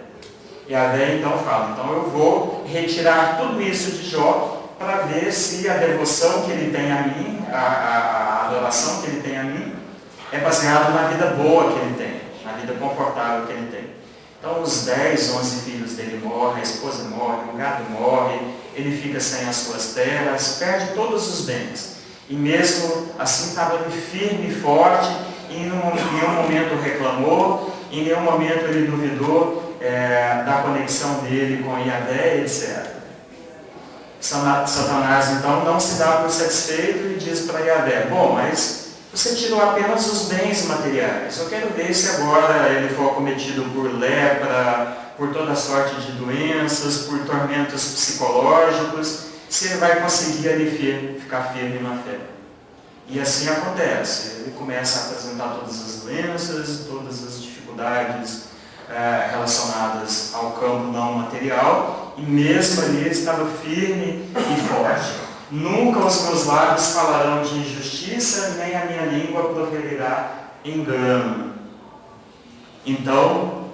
Yahvé então fala: então eu vou retirar tudo isso de Jó para ver se a devoção que ele tem a mim, a adoração que ele tem a mim, é baseada na vida boa que ele tem, na vida confortável que ele tem. Então os 10, 11 filhos dele morrem, a esposa morre, o gado morre, ele fica sem as suas terras, perde todos os bens. E mesmo assim estava ali firme e forte, e em nenhum momento reclamou, em nenhum momento ele duvidou da conexão dele com Yahvé, etc. Satanás então não se dá por satisfeito e diz para Yahvé: bom, mas você tirou apenas os bens materiais. Eu quero ver se agora ele for acometido por lepra, por toda sorte de doenças, por tormentos psicológicos, se ele vai conseguir ali ficar firme na fé. E assim acontece. Ele começa a apresentar todas as doenças, todas as dificuldades relacionadas ao campo não material, e mesmo ali ele estava firme e forte. Nunca os meus lábios falarão de injustiça, nem a minha língua proferirá engano. Então,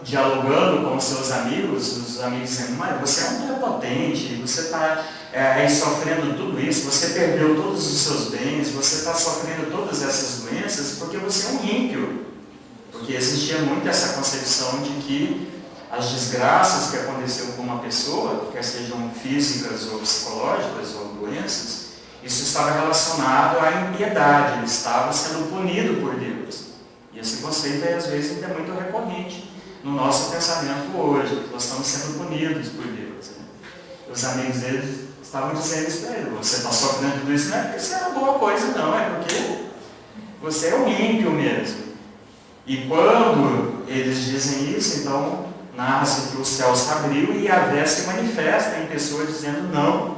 dialogando com os seus amigos, os amigos dizendo: mas você é um prepotente, você está aí sofrendo tudo isso, você perdeu todos os seus bens, você está sofrendo todas essas doenças porque você é um ímpio. Porque existia muito essa concepção de que as desgraças que aconteceram com uma pessoa, quer sejam físicas ou psicológicas ou doenças, isso estava relacionado à impiedade, ele estava sendo punido por Deus. E esse conceito às vezes ainda é muito recorrente no nosso pensamento hoje, que nós estamos sendo punidos por Deus. Né? Os amigos dele estavam dizendo isso para ele: você está sofrendo tudo isso, não é porque isso é uma boa coisa, não, é porque você é um ímpio mesmo. E quando eles dizem isso, então narra-se que o céu se abriu e Yahvé se manifesta em pessoa dizendo: não,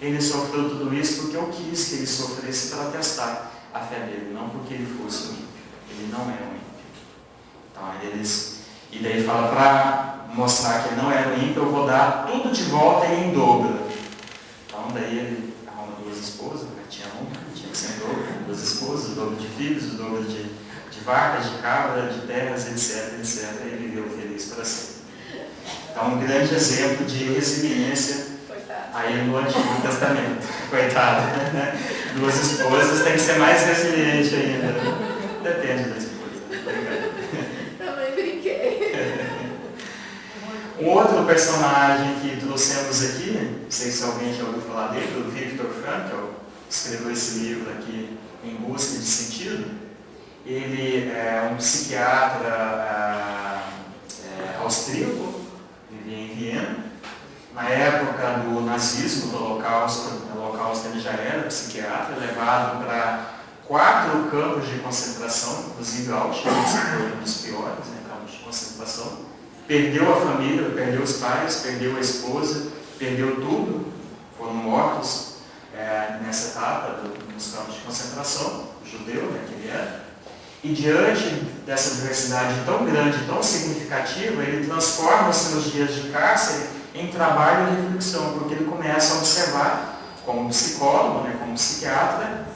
ele sofreu tudo isso porque eu quis que ele sofresse para testar a fé dele, não porque ele fosse um ímpio. Ele não é um ímpio. Então e daí fala: para mostrar que ele não era um ímpio, eu vou dar tudo de volta e em dobro. Então daí ele arruma 2 esposas, né? Tinha que ser em dobro, 2 esposas, o dobro de filhos, o dobro de vacas, de cabras, de terras, etc, etc, e ele viveu feliz para sempre. Então, um grande exemplo de resiliência aí no Antigo Testamento. Coitado, né? 2 esposas, tem que ser mais resiliente ainda. Depende da esposa. Também brinquei. Um outro personagem que trouxemos aqui, não sei se alguém já ouviu falar dele, o Viktor Frankl, que escreveu esse livro aqui, Em Busca de Sentido. Ele é um psiquiatra austríaco, vivia em Viena. Na época do nazismo, do Holocausto, ele já era psiquiatra, levado para 4 campos de concentração, inclusive Auschwitz, que foi um dos piores, né, campos de concentração. Perdeu a família, perdeu os pais, perdeu a esposa, perdeu tudo, foram mortos nessa etapa dos campos de concentração, judeu, né, que ele era. E diante dessa diversidade tão grande, tão significativa, ele transforma os seus dias de cárcere em trabalho e reflexão, porque ele começa a observar, como psicólogo, né, como psiquiatra,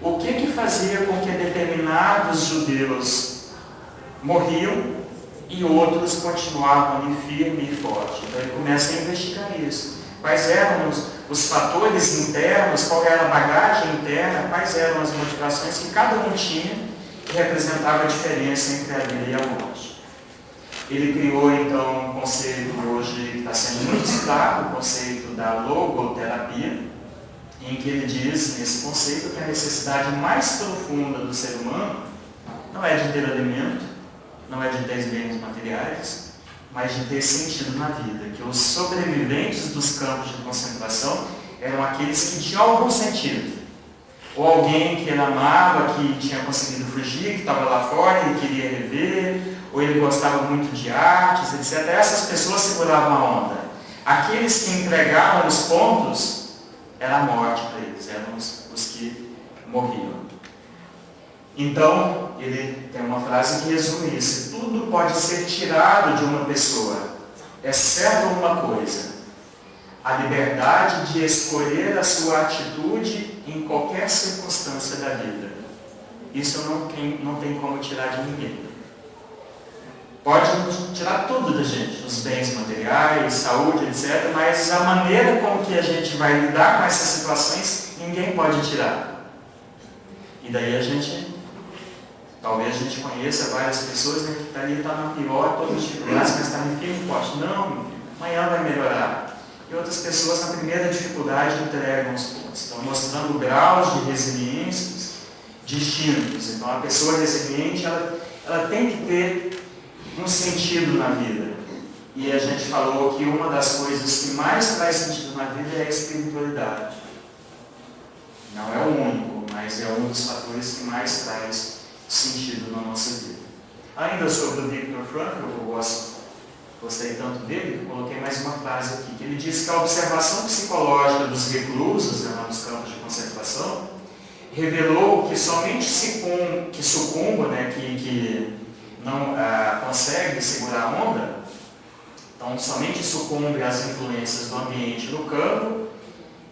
o que fazia com que determinados judeus morriam e outros continuavam ali firme e forte. Então ele começa a investigar isso. Quais eram os fatores internos, qual era a bagagem interna, quais eram as motivações que cada um tinha, que representava a diferença entre a vida e a morte. Ele criou então um conceito que hoje está sendo muito estudado, o conceito da logoterapia, em que ele diz, nesse conceito, que a necessidade mais profunda do ser humano não é de ter alimento, não é de ter bens materiais, mas de ter sentido na vida. Que os sobreviventes dos campos de concentração eram aqueles que tinham algum sentido. Ou alguém que ele amava, que tinha conseguido fugir, que estava lá fora e queria rever, ou ele gostava muito de artes, etc. Essas pessoas seguravam a onda. Aqueles que entregavam os pontos, era a morte para eles, eram os que morriam. Então, ele tem uma frase que resume isso: tudo pode ser tirado de uma pessoa, exceto uma coisa: a liberdade de escolher a sua atitude em qualquer circunstância da vida. Isso não tem como tirar de ninguém. Pode tirar tudo da gente, os bens materiais, saúde, etc., mas a maneira como que a gente vai lidar com essas situações, ninguém pode tirar. E daí talvez a gente conheça várias pessoas, né, que ali está na pior, todas as dificuldades, mas está no firme forte. Não, amanhã vai melhorar. E outras pessoas, na primeira dificuldade, entregam os pontos. Estão mostrando graus de resiliência distintos. Então, a pessoa resiliente, ela tem que ter um sentido na vida. E a gente falou que uma das coisas que mais traz sentido na vida é a espiritualidade. Não é o único, mas é um dos fatores que mais traz sentido na nossa vida. Ainda sobre o Viktor Frankl, eu gostei tanto dele, que coloquei mais uma frase aqui, que ele diz que a observação psicológica dos reclusos, né, nos campos de concentração, revelou que somente que sucumba, né, que não consegue segurar a onda, então somente sucumbe às influências do ambiente no campo,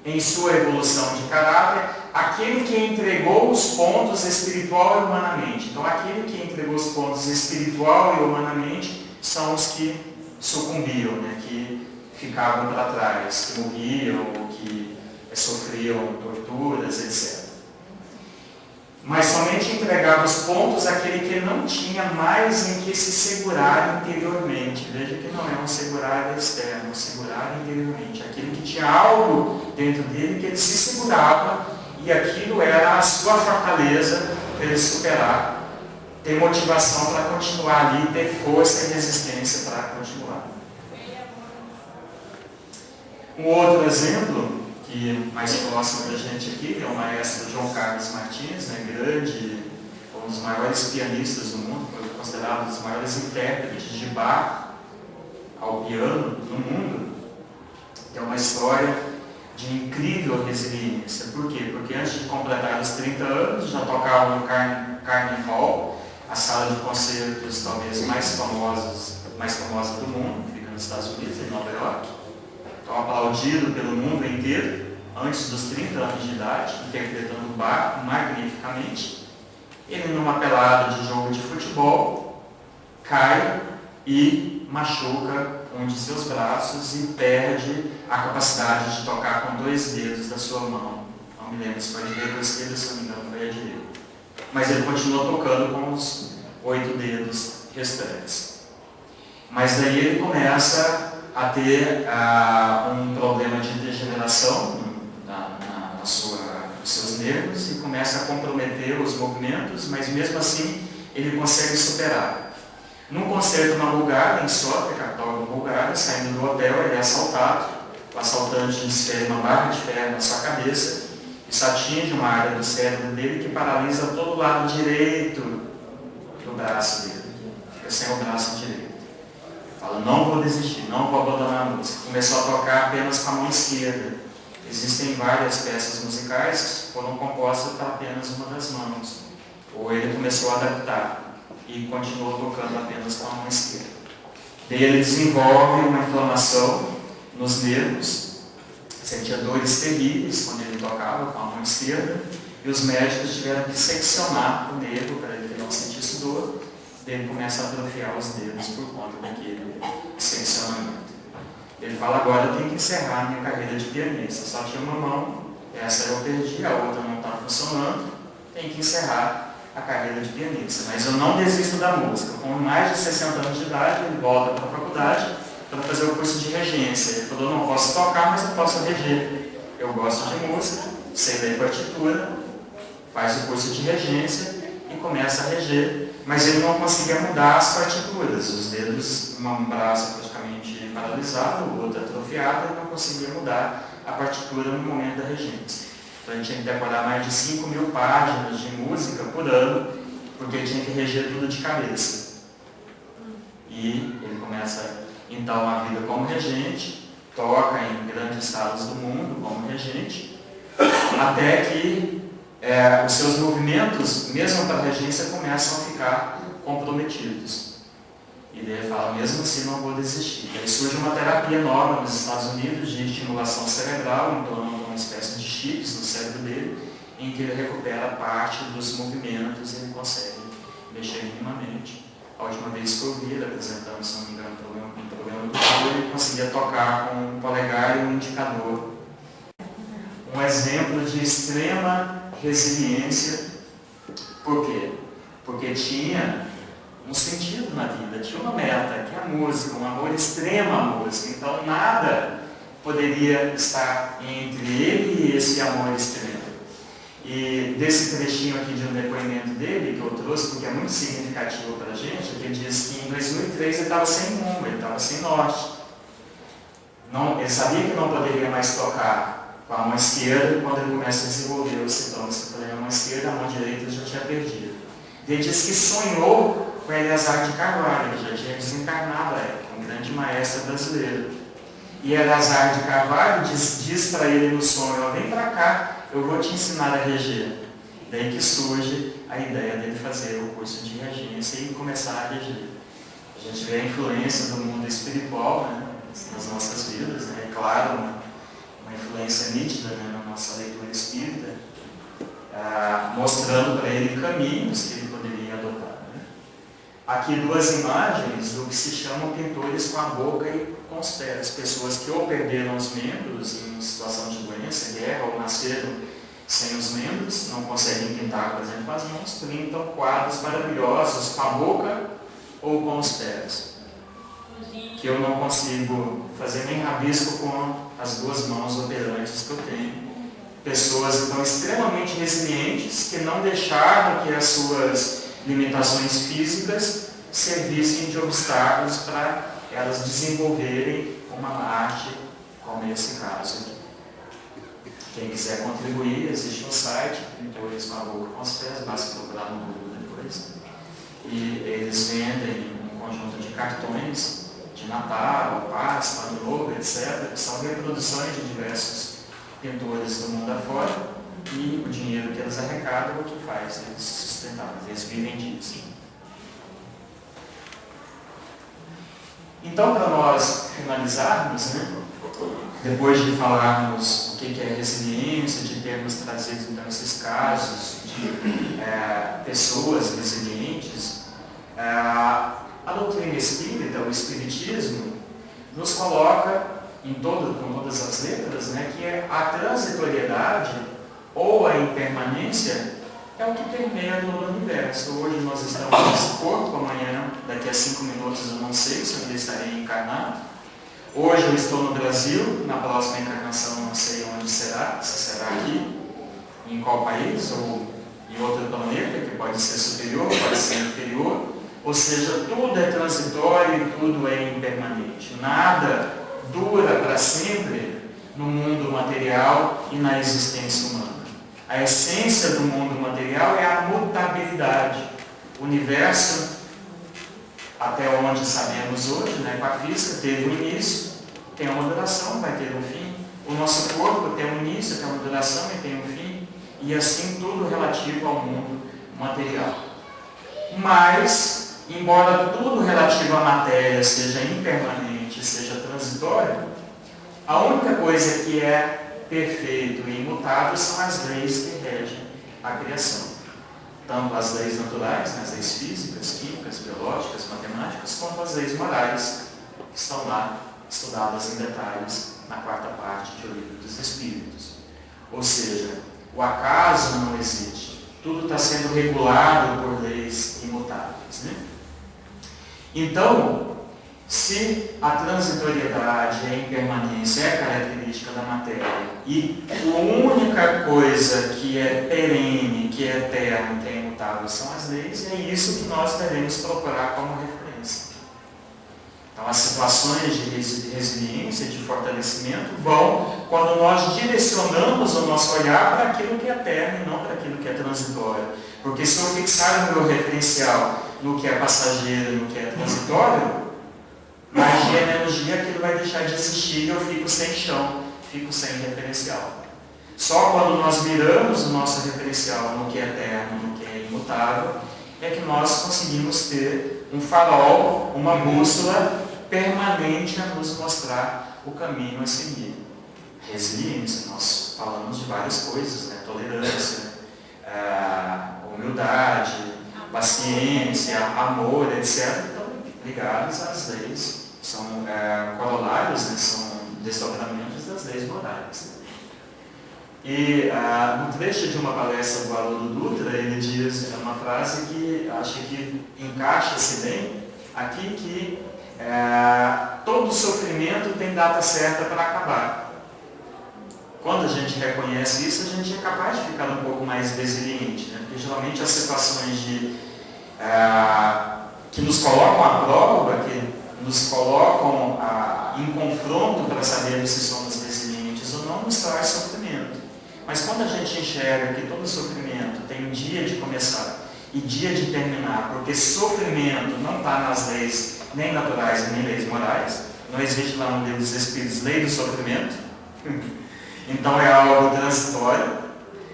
em sua evolução de caráter, aquele que entregou os pontos espiritual e humanamente. Então, aquele que entregou os pontos espiritual e humanamente são os que sucumbiam, né? Que ficavam para trás, que morriam, ou que sofriam torturas, etc. Mas somente entregava os pontos àquele que não tinha mais em que se segurar interiormente. Veja que não é um segurar externo, um segurar interiormente. Aquele que tinha algo dentro dele que ele se segurava, e aquilo era a sua fortaleza para ele superar, ter motivação para continuar ali, ter força e resistência para continuar. Um outro exemplo, que mais próximo da gente aqui, é o maestro João Carlos Martins, né, grande, um dos maiores pianistas do mundo, foi considerado um dos maiores intérpretes de Bach ao piano no mundo. É uma história de incrível resiliência. Por quê? Porque antes de completar os 30 anos, já tocava no Carnegie Hall, a sala de concertos talvez mais famosa do mundo, fica nos Estados Unidos, em Nova York. Então, aplaudido pelo mundo inteiro, antes dos 30 anos de idade, interpretando Bach magnificamente. Ele, numa pelada de jogo de futebol, cai e machuca um de seus braços e perde a capacidade de tocar com 2 dedos da sua mão. Não me lembro se foi a direita ou a esquerda, se não me engano foi a direita. Mas ele continuou tocando com os 8 dedos restantes. Mas daí ele começa a ter um problema de degeneração nos seus nervos e começa a comprometer os movimentos, mas mesmo assim ele consegue superar. Num concerto na Bulgária, em Sofia, capital da Bulgária, saindo do hotel, ele é assaltado. O assaltante desfere uma barra de ferro na sua cabeça. Isso atinge uma área do cérebro dele que paralisa todo o lado direito do braço dele. Fica sem o braço direito. Fala, não vou desistir, não vou abandonar a música. Começou a tocar apenas com a mão esquerda. Existem várias peças musicais que foram compostas para apenas uma das mãos. Ou ele começou a adaptar e continuou tocando apenas com a mão esquerda. Daí ele desenvolve uma inflamação nos nervos, sentia dores terríveis quando ele tocava com a mão esquerda, e os médicos tiveram que seccionar o nervo para ele não sentisse dor. Daí ele começa a atrofiar os dedos por conta daquele seccionamento. Ele fala, agora eu tenho que encerrar a minha carreira de pianista. Só tinha uma mão, essa eu perdi, a outra não está funcionando, tenho que encerrar a carreira de pianista. Mas eu não desisto da música. Com mais de 60 anos de idade, ele volta para a faculdade para fazer o curso de regência. Ele falou, não posso tocar, mas eu posso reger. Eu gosto de música, sem ler partitura, faz o curso de regência e começa a reger, mas ele não conseguia mudar as partituras, os dedos, um braço praticamente paralisado, o outro atrofiado, ele não conseguia mudar a partitura no momento da regência. Então ele tinha que decorar mais de 5.000 páginas de música por ano, porque ele tinha que reger tudo de cabeça. E ele começa então a vida como regente, toca em grandes salas do mundo como regente, até que os seus movimentos, mesmo para a regência, começam a ficar comprometidos. E daí ele fala, mesmo assim não vou desistir. Daí surge uma terapia nova nos Estados Unidos de estimulação cerebral, implantando uma espécie de chips no cérebro dele, em que ele recupera parte dos movimentos e ele consegue mexer minimamente. A última vez que eu vi ele apresentando, se não me engano, um programa do Paulo, ele conseguia tocar com um polegar e um indicador. Um exemplo de extrema resiliência. Por quê? Porque tinha um sentido na vida, tinha uma meta, que é a música, um amor extremo à música. Então nada poderia estar entre ele e esse amor extremo. E desse trechinho aqui de um depoimento dele, que eu trouxe, porque é muito significativo para a gente, que ele diz que em 2003 ele estava sem rumo, ele estava sem norte. Ele sabia que não poderia mais tocar com a mão esquerda, quando ele começa a desenvolver os sintomas que a mão esquerda, a mão direita ele já tinha perdido. Ele diz que sonhou com Eleazar de Carvalho, ele já tinha desencarnado a época, um grande maestro brasileiro. E Eleazar de Carvalho diz para ele no sonho, vem para cá, eu vou te ensinar a reger. Daí que surge a ideia dele fazer o curso de regência e começar a reger. A gente vê a influência do mundo espiritual, né, nas nossas vidas, né, é claro, uma influência nítida, né, na nossa leitura espírita, mostrando para ele caminhos que ele poderia adotar. Né. Aqui duas imagens do que se chamam pintores com a boca e com os pés, pessoas que ou perderam os membros em situação de doença, guerra, ou nasceram sem os membros, não conseguem pintar, por exemplo, com as mãos, pintam quadros maravilhosos com a boca ou com os pés, que eu não consigo fazer nem rabisco com as duas mãos operantes que eu tenho. Pessoas então extremamente resilientes que não deixaram que as suas limitações físicas servissem de obstáculos para elas desenvolverem uma arte como esse caso aqui. Quem quiser contribuir, existe um site, Pintores com a Boca com os Pés, basta procurar no Google depois. E eles vendem um conjunto de cartões de Natal, Páscoa, Ano Novo, etc., que são reproduções de diversos pintores do mundo afora, e o dinheiro que eles arrecadam é o que faz eles se sustentarem, eles vivem disso. Então, para nós finalizarmos, né, depois de falarmos o que é resiliência, de termos trazido então, esses casos de pessoas resilientes, a doutrina espírita, o espiritismo, nos coloca com todas as letras, né, que a transitoriedade ou a impermanência é o que permeia todo o universo. Hoje nós estamos nesse corpo, amanhã, daqui a 5 minutos eu não sei se eu ainda estarei encarnado. Hoje eu estou no Brasil, na próxima encarnação não sei onde será, se será aqui, em qual país, ou em outro planeta, que pode ser superior, pode ser inferior. Ou seja, tudo é transitório e tudo é impermanente. Nada dura para sempre no mundo material e na existência humana. A essência do mundo material é a mutabilidade. O universo, até onde sabemos hoje, né, com a física, teve um início, tem uma duração, vai ter um fim. O nosso corpo tem um início, tem uma duração e tem um fim. E assim tudo relativo ao mundo material. Mas, embora tudo relativo à matéria seja impermanente, seja transitório, a única coisa que é perfeito e imutável são as leis que regem a criação. Tanto as leis naturais, né, as leis físicas, químicas, biológicas, matemáticas, como as leis morais, que estão lá estudadas em detalhes na quarta parte do Livro dos Espíritos. Ou seja, o acaso não existe. Tudo está sendo regulado por leis imutáveis. Né? Então, Se a transitoriedade e a impermanência é característica da matéria e a única coisa que é perene, que é eterna, que é imutável são as leis, e é isso que nós devemos procurar como referência. Então, as situações de resiliência, de fortalecimento, vão quando nós direcionamos o nosso olhar para aquilo que é eterno e não para aquilo que é transitório. Porque se eu fixar o meu referencial no que é passageiro, no que é transitório, magia e energia, aquilo vai deixar de existir e eu fico sem chão, fico sem referencial. Só quando nós miramos o nosso referencial no que é eterno, no que é imutável, é que nós conseguimos ter um farol, uma bússola permanente a nos mostrar o caminho a seguir. Resiliência, nós falamos de várias coisas, né? Tolerância, humildade, paciência, amor, etc. Então, ligados às leis, são corolários, né? São desdobramentos das leis morais. E no trecho de uma palestra do Haroldo Dutra, ele diz uma frase que acho que encaixa-se bem aqui, que todo sofrimento tem data certa para acabar. Quando a gente reconhece isso, a gente é capaz de ficar um pouco mais resiliente, né? Porque geralmente as situações que nos colocam à prova, que nos colocam em confronto para sabermos se somos resilientes ou não, nos traz sofrimento. Mas quando a gente enxerga que todo sofrimento tem um dia de começar e dia de terminar, porque sofrimento não está nas leis nem naturais nem leis morais, não existe lá no livro dos Espíritos lei do sofrimento, então é algo transitório,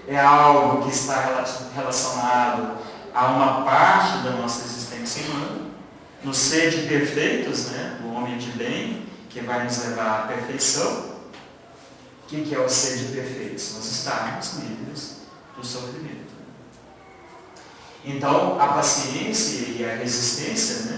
é algo que está relacionado a uma parte da nossa existência humana, no ser de perfeitos, né, o homem de bem, que vai nos levar à perfeição. O que é o ser de perfeitos? Nós estarmos livres do sofrimento. Então, a paciência e a resistência,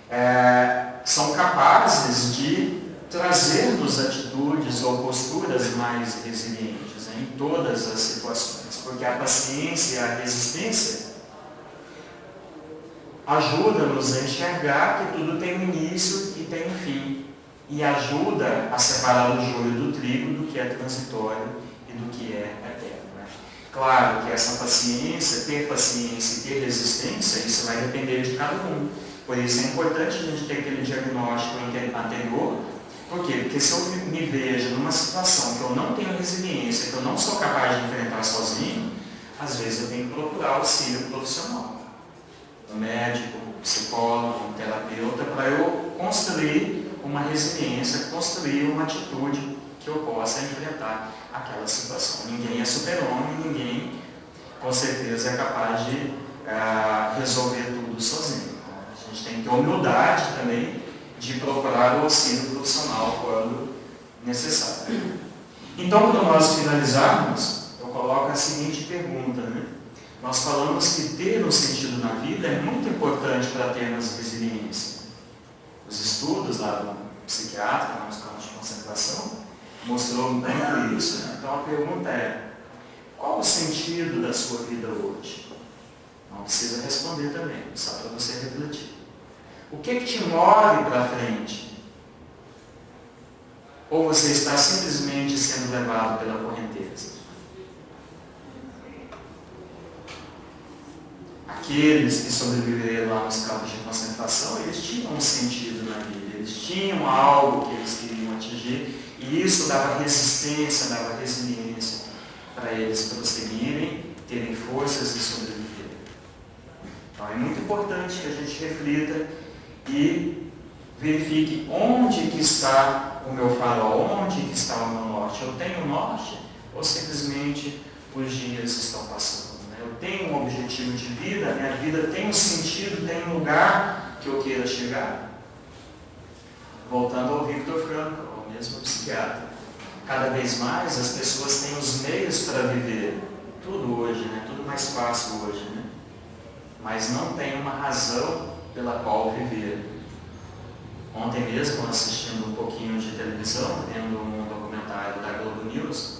né, são capazes de trazer-nos atitudes ou posturas mais resilientes, né, em todas as situações. Porque a paciência e a resistência ajuda-nos a enxergar que tudo tem um início e tem um fim. E ajuda a separar o joio do trigo do que é transitório e do que é eterno. Né? Claro que essa paciência, ter paciência e ter resistência, isso vai depender de cada um. Por isso é importante a gente ter aquele diagnóstico anterior. Por quê? Porque se eu me vejo numa situação que eu não tenho resiliência, que eu não sou capaz de enfrentar sozinho, às vezes eu tenho que procurar auxílio profissional. Um médico, um psicólogo, um terapeuta, para eu construir uma resiliência, construir uma atitude que eu possa enfrentar aquela situação. Ninguém é super-homem, ninguém com certeza é capaz de resolver tudo sozinho. A gente tem que ter humildade também de procurar o auxílio profissional quando necessário. Então, para nós finalizarmos, eu coloco a seguinte pergunta, né? Nós falamos que ter um sentido na vida é muito importante para termos resiliência. Os estudos lá do psiquiatra, nos campos de concentração, mostrou muito isso. Né? Então a pergunta é, qual o sentido da sua vida hoje? Não precisa responder também, só para você refletir. O que te move para frente? Ou você está simplesmente sendo levado pela correnteza? Aqueles que sobreviveram lá nos campos de concentração, eles tinham um sentido na vida, eles tinham algo que eles queriam atingir, e isso dava resistência, dava resiliência para eles prosseguirem, terem forças e sobreviverem. Então é muito importante que a gente reflita e verifique onde que está o meu farol, onde que está o meu norte. Eu tenho norte ou simplesmente os dias estão passando? Eu tenho um objetivo de vida, minha vida tem um sentido, tem um lugar que eu queira chegar. Voltando ao Victor Frankl, ao mesmo psiquiatra. Cada vez mais as pessoas têm os meios para viver. Tudo hoje, né? Tudo mais fácil hoje, né? Mas não tem uma razão pela qual viver. Ontem mesmo, assistindo um pouquinho de televisão, vendo um documentário da Globo News,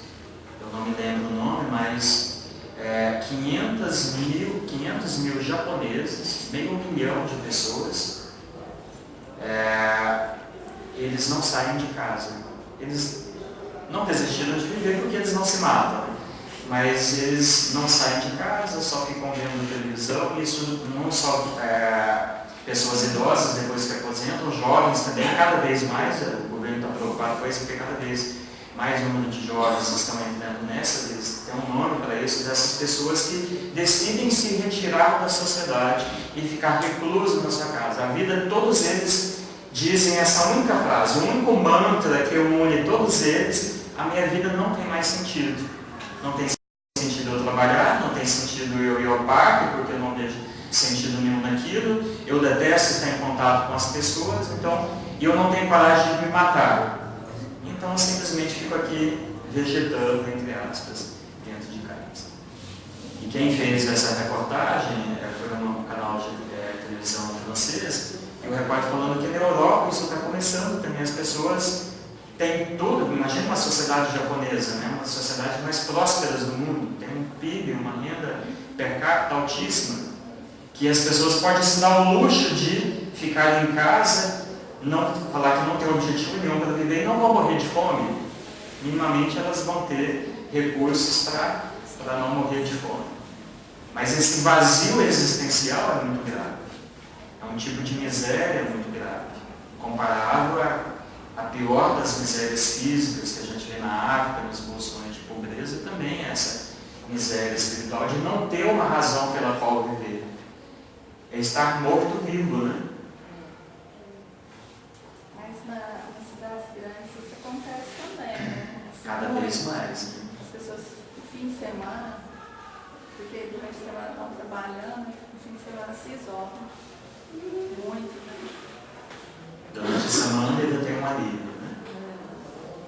eu não me lembro o nome, mas 500 mil japoneses, meio milhão de pessoas, eles não saem de casa. Eles não desistiram de viver porque eles não se matam, mas eles não saem de casa, só ficam vendo televisão. Isso não só pessoas idosas depois que aposentam, jovens também, cada vez mais. O governo está preocupado com isso, porque cada vez mais número de jovens estão entrando nessa. Eles têm um nome para isso, dessas pessoas que decidem se retirar da sociedade e ficar reclusos na sua casa. A vida, todos eles dizem essa única frase, o único mantra que une todos eles: a minha vida não tem mais sentido. Não tem sentido eu trabalhar, não tem sentido eu ir ao parque, porque eu não vejo sentido nenhum naquilo, eu detesto estar em contato com as pessoas, então eu não tenho coragem de me matar. Então eu simplesmente fico aqui vegetando, entre aspas, dentro de casa. E quem fez essa reportagem foi no canal de televisão francês, e o repórter falando que na Europa isso está começando também, as pessoas têm tudo. Imagina uma sociedade japonesa, né? Uma das sociedades mais prósperas do mundo, tem um PIB, uma renda per capita altíssima, que as pessoas podem se dar o luxo de ficar em casa, não falar que não tem objetivo nenhum para viver e não vão morrer de fome. Minimamente elas vão ter recursos para não morrer de fome. Mas esse vazio existencial é muito grave. É um tipo de miséria muito grave, comparável a pior das misérias físicas que a gente vê na África, nas bolsões de pobreza, também é essa miséria espiritual de não ter uma razão pela qual viver. É estar morto-vivo, né? Mas nas cidades grandes isso acontece também, né? Cada vez mais. Né? As pessoas, no fim de semana, porque durante a semana estão trabalhando, no fim de semana se isolam. Muito, né? Durante a semana ainda tem um alívio, né?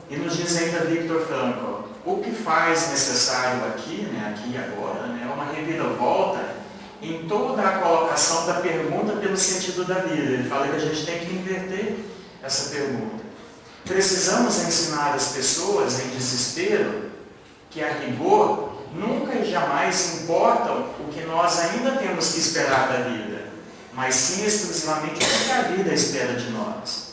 E nos diz ainda Viktor Frankl, o que faz necessário aqui, né, aqui e agora, né, é uma reviravolta em toda a colocação da pergunta pelo sentido da vida. Ele fala que a gente tem que inverter essa pergunta. Precisamos ensinar as pessoas em desespero que, a rigor, nunca e jamais importam o que nós ainda temos que esperar da vida, mas sim exclusivamente o que a vida espera de nós.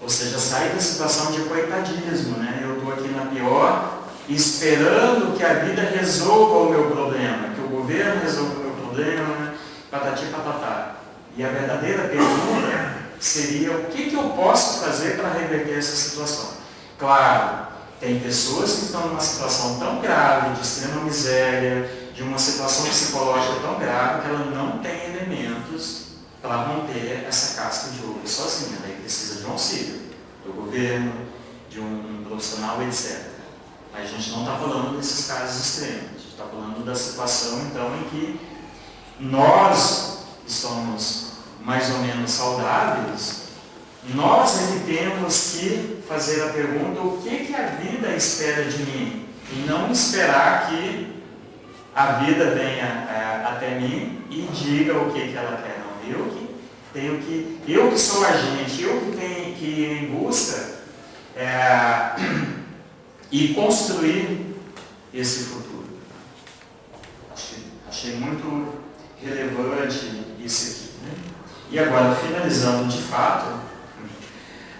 Ou seja, sair da situação de coitadismo, né? Eu estou aqui na pior, esperando que a vida resolva o meu problema, que o governo resolva o meu problema, patati patatá. E a verdadeira pergunta seria: o que eu posso fazer para reverter essa situação? Claro, tem pessoas que estão numa situação tão grave, de extrema miséria, de uma situação psicológica tão grave, que ela não tem elementos para manter essa casca de ouro sozinha. Daí precisa de um auxílio do governo, de um profissional, etc. Mas a gente não está falando desses casos extremos. A gente está falando da situação, então, em que nós estamos mais ou menos saudáveis. Nós é que temos que fazer a pergunta: o que a vida espera de mim? E não esperar que a vida venha até mim e diga o que ela quer. Não, eu que sou agente, eu que tenho que ir em busca e construir esse futuro. Achei muito relevante isso aqui, né? E agora, finalizando de fato,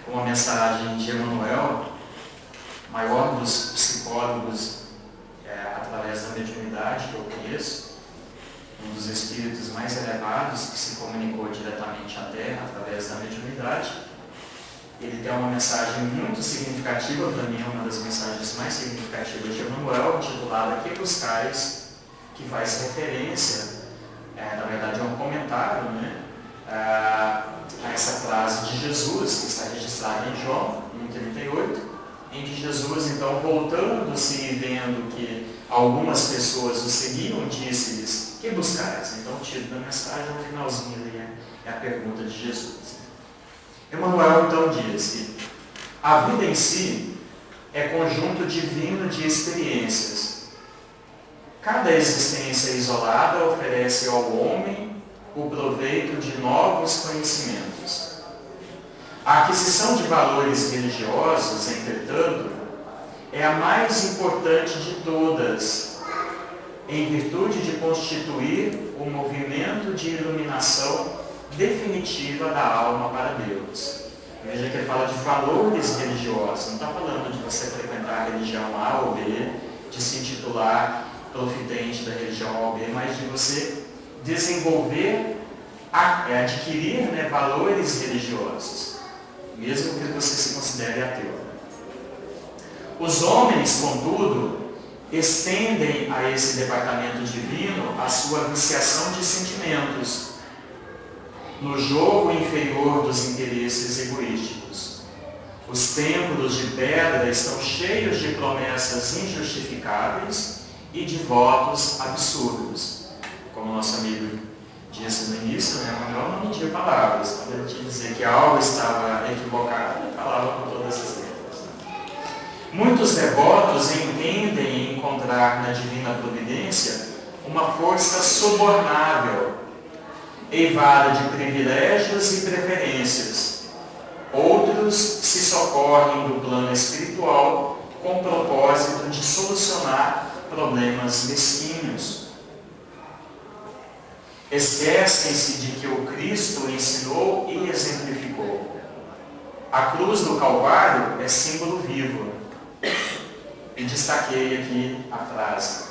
com a mensagem de Emmanuel, maior dos psicólogos através da mediunidade que eu conheço, um dos espíritos mais elevados que se comunicou diretamente à Terra através da mediunidade. Ele tem uma mensagem muito significativa, para mim, uma das mensagens mais significativas de Emmanuel, intitulada Que Buscais, que faz referência, na verdade é um comentário, né, a essa frase de Jesus, que está registrada em João 1,38, em que Jesus, então, voltando-se e vendo que algumas pessoas o seguiam, disse-lhes: que buscais? Então, o título da mensagem, no finalzinho ali, é a pergunta de Jesus. Emmanuel, então, diz que a vida em si é conjunto divino de experiências. Cada existência isolada oferece ao homem o proveito de novos conhecimentos. A aquisição de valores religiosos, entretanto, é a mais importante de todas, em virtude de constituir o movimento de iluminação definitiva da alma para Deus. Veja que ele fala de valores religiosos, não está falando de você frequentar a religião A ou B, de se intitular profitente da religião A ou B, mas de você desenvolver, adquirir, né, valores religiosos, mesmo que você se considere ateu. Os homens, contudo, estendem a esse departamento divino a sua viciação de sentimentos, no jogo inferior dos interesses egoísticos. Os templos de pedra estão cheios de promessas injustificáveis e de votos absurdos. Como nosso amigo disse no início, né, Manuel não media palavras. Quando ele tinha que dizer que algo estava equivocado, ele falava com todas as letras. Muitos devotos entendem encontrar na divina providência uma força subornável, eivada de privilégios e preferências. Outros se socorrem do plano espiritual com o propósito de solucionar problemas mesquinhos. Esquecem-se de que o Cristo ensinou e exemplificou. A cruz do Calvário é símbolo vivo. E destaquei aqui a frase: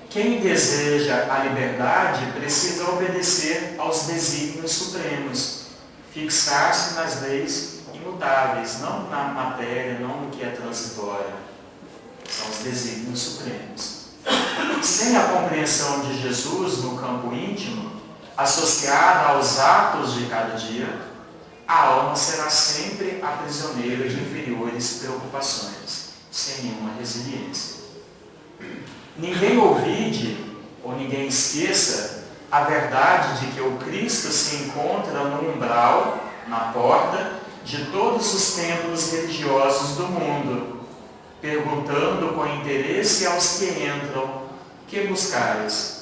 quem deseja a liberdade precisa obedecer aos desígnios supremos, fixar-se nas leis imutáveis, não na matéria, não no que é transitório. São os desígnios supremos. Sem a compreensão de Jesus no campo íntimo, associada aos atos de cada dia, a alma será sempre a prisioneira de inferiores preocupações, sem nenhuma resiliência. Ninguém ouvide ou ninguém esqueça a verdade de que o Cristo se encontra no umbral, na porta, de todos os templos religiosos do mundo, perguntando com interesse aos que entram: que buscais?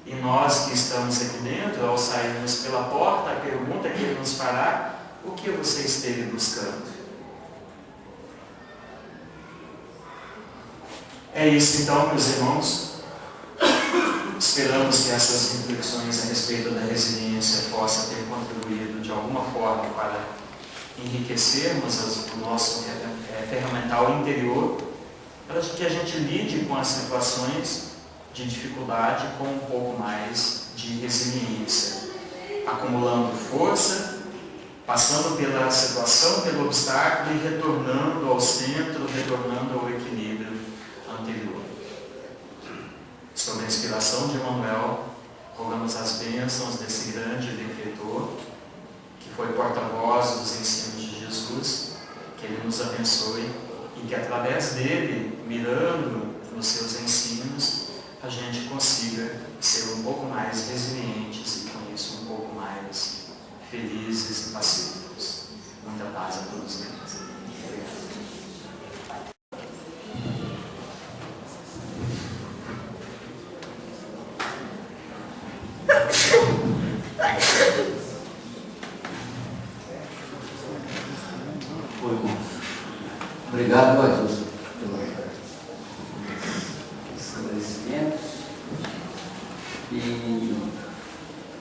E nós que estamos aqui dentro, ao sairmos pela porta, a pergunta que ele nos fará: o que você esteve buscando? É isso então, meus irmãos. Esperamos que essas reflexões a respeito da resiliência possam ter contribuído de alguma forma para enriquecermos o nosso ferramental interior, para que a gente lide com as situações de dificuldade com um pouco mais de resiliência, acumulando força, passando pela situação, pelo obstáculo e retornando ao centro, retornando ao equilíbrio anterior. Sob a inspiração de Emmanuel, rogamos as bênçãos desse grande benfeitor, que foi porta-voz dos ensinos de Jesus, que ele nos abençoe e que através dele, mirando nos seus ensinos, a gente consiga ser um pouco mais resilientes e com isso um pouco mais felizes e pacíficos. Muita paz a todos nós. Obrigado. Obrigado, Adilson, pelos esclarecimentos. E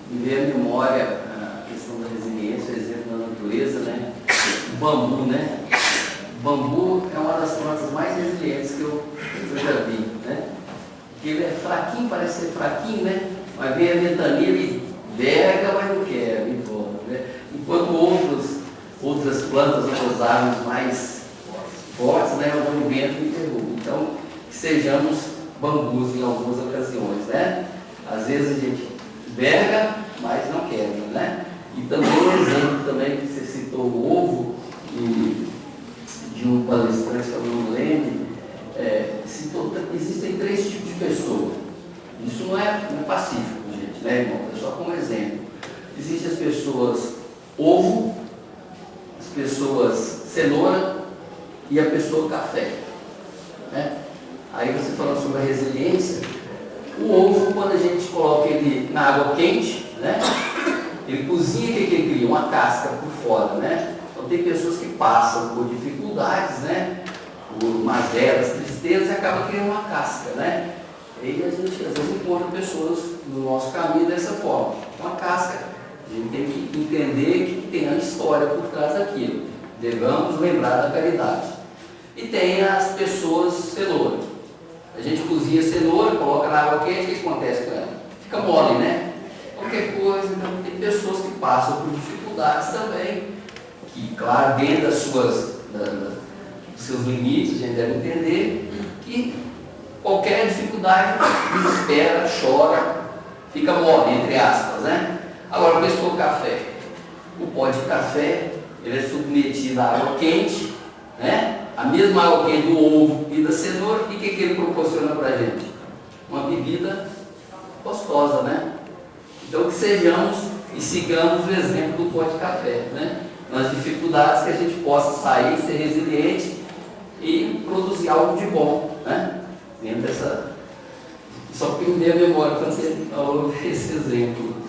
me veio à memória a questão da resiliência, o exemplo da natureza, né? O bambu, né? O bambu é uma das plantas mais resilientes que eu já vi, né? Porque ele é fraquinho, parece ser fraquinho, né? Mas vem a ventania, ele verga, mas não quer, me volta, né? Enquanto outras plantas, outras árvores mais fortes, né, o vento me derruba. Então, que sejamos bambus em algumas ocasiões, né? Às vezes a gente verga, mas não quebra, né? E também um exemplo também que você citou o ovo de um palestrante que eu não lembro, citou, existem 3 tipos de pessoas. Isso não é pacífico, gente, né, irmão? É só como exemplo. Existem as pessoas ovo, as pessoas cenoura e a pessoa café, né? Aí você falando sobre a resiliência, o ovo, quando a gente coloca ele na água quente, né? Ele cozinha, o que ele cria? Uma casca por fora, né? Então tem pessoas que passam por dificuldades, né? Por mazelas, tristezas, e acaba criando uma casca, né? E a gente às vezes encontra pessoas no nosso caminho dessa forma, uma casca A gente tem que entender que tem a história por trás daquilo. Devemos lembrar da caridade. E tem as pessoas cenoura. A gente cozinha cenoura, coloca na água quente, o que acontece com ela? Fica mole, né? Qualquer coisa. Então tem pessoas que passam por dificuldades também, que, claro, dentro dos seus limites, a gente deve entender que qualquer dificuldade desespera, chora, fica mole, entre aspas, né? Agora, a questão do café. O pó de café, ele é submetido à água quente, né? A mesma água quente do ovo e da cenoura, e o que ele proporciona para a gente? Uma bebida gostosa, né? Então, que sejamos e sigamos o exemplo do pó de café, né? Nas dificuldades, que a gente possa sair, ser resiliente e produzir algo de bom, né? Dentro dessa... Só que me dei a memória quando você falou esse exemplo.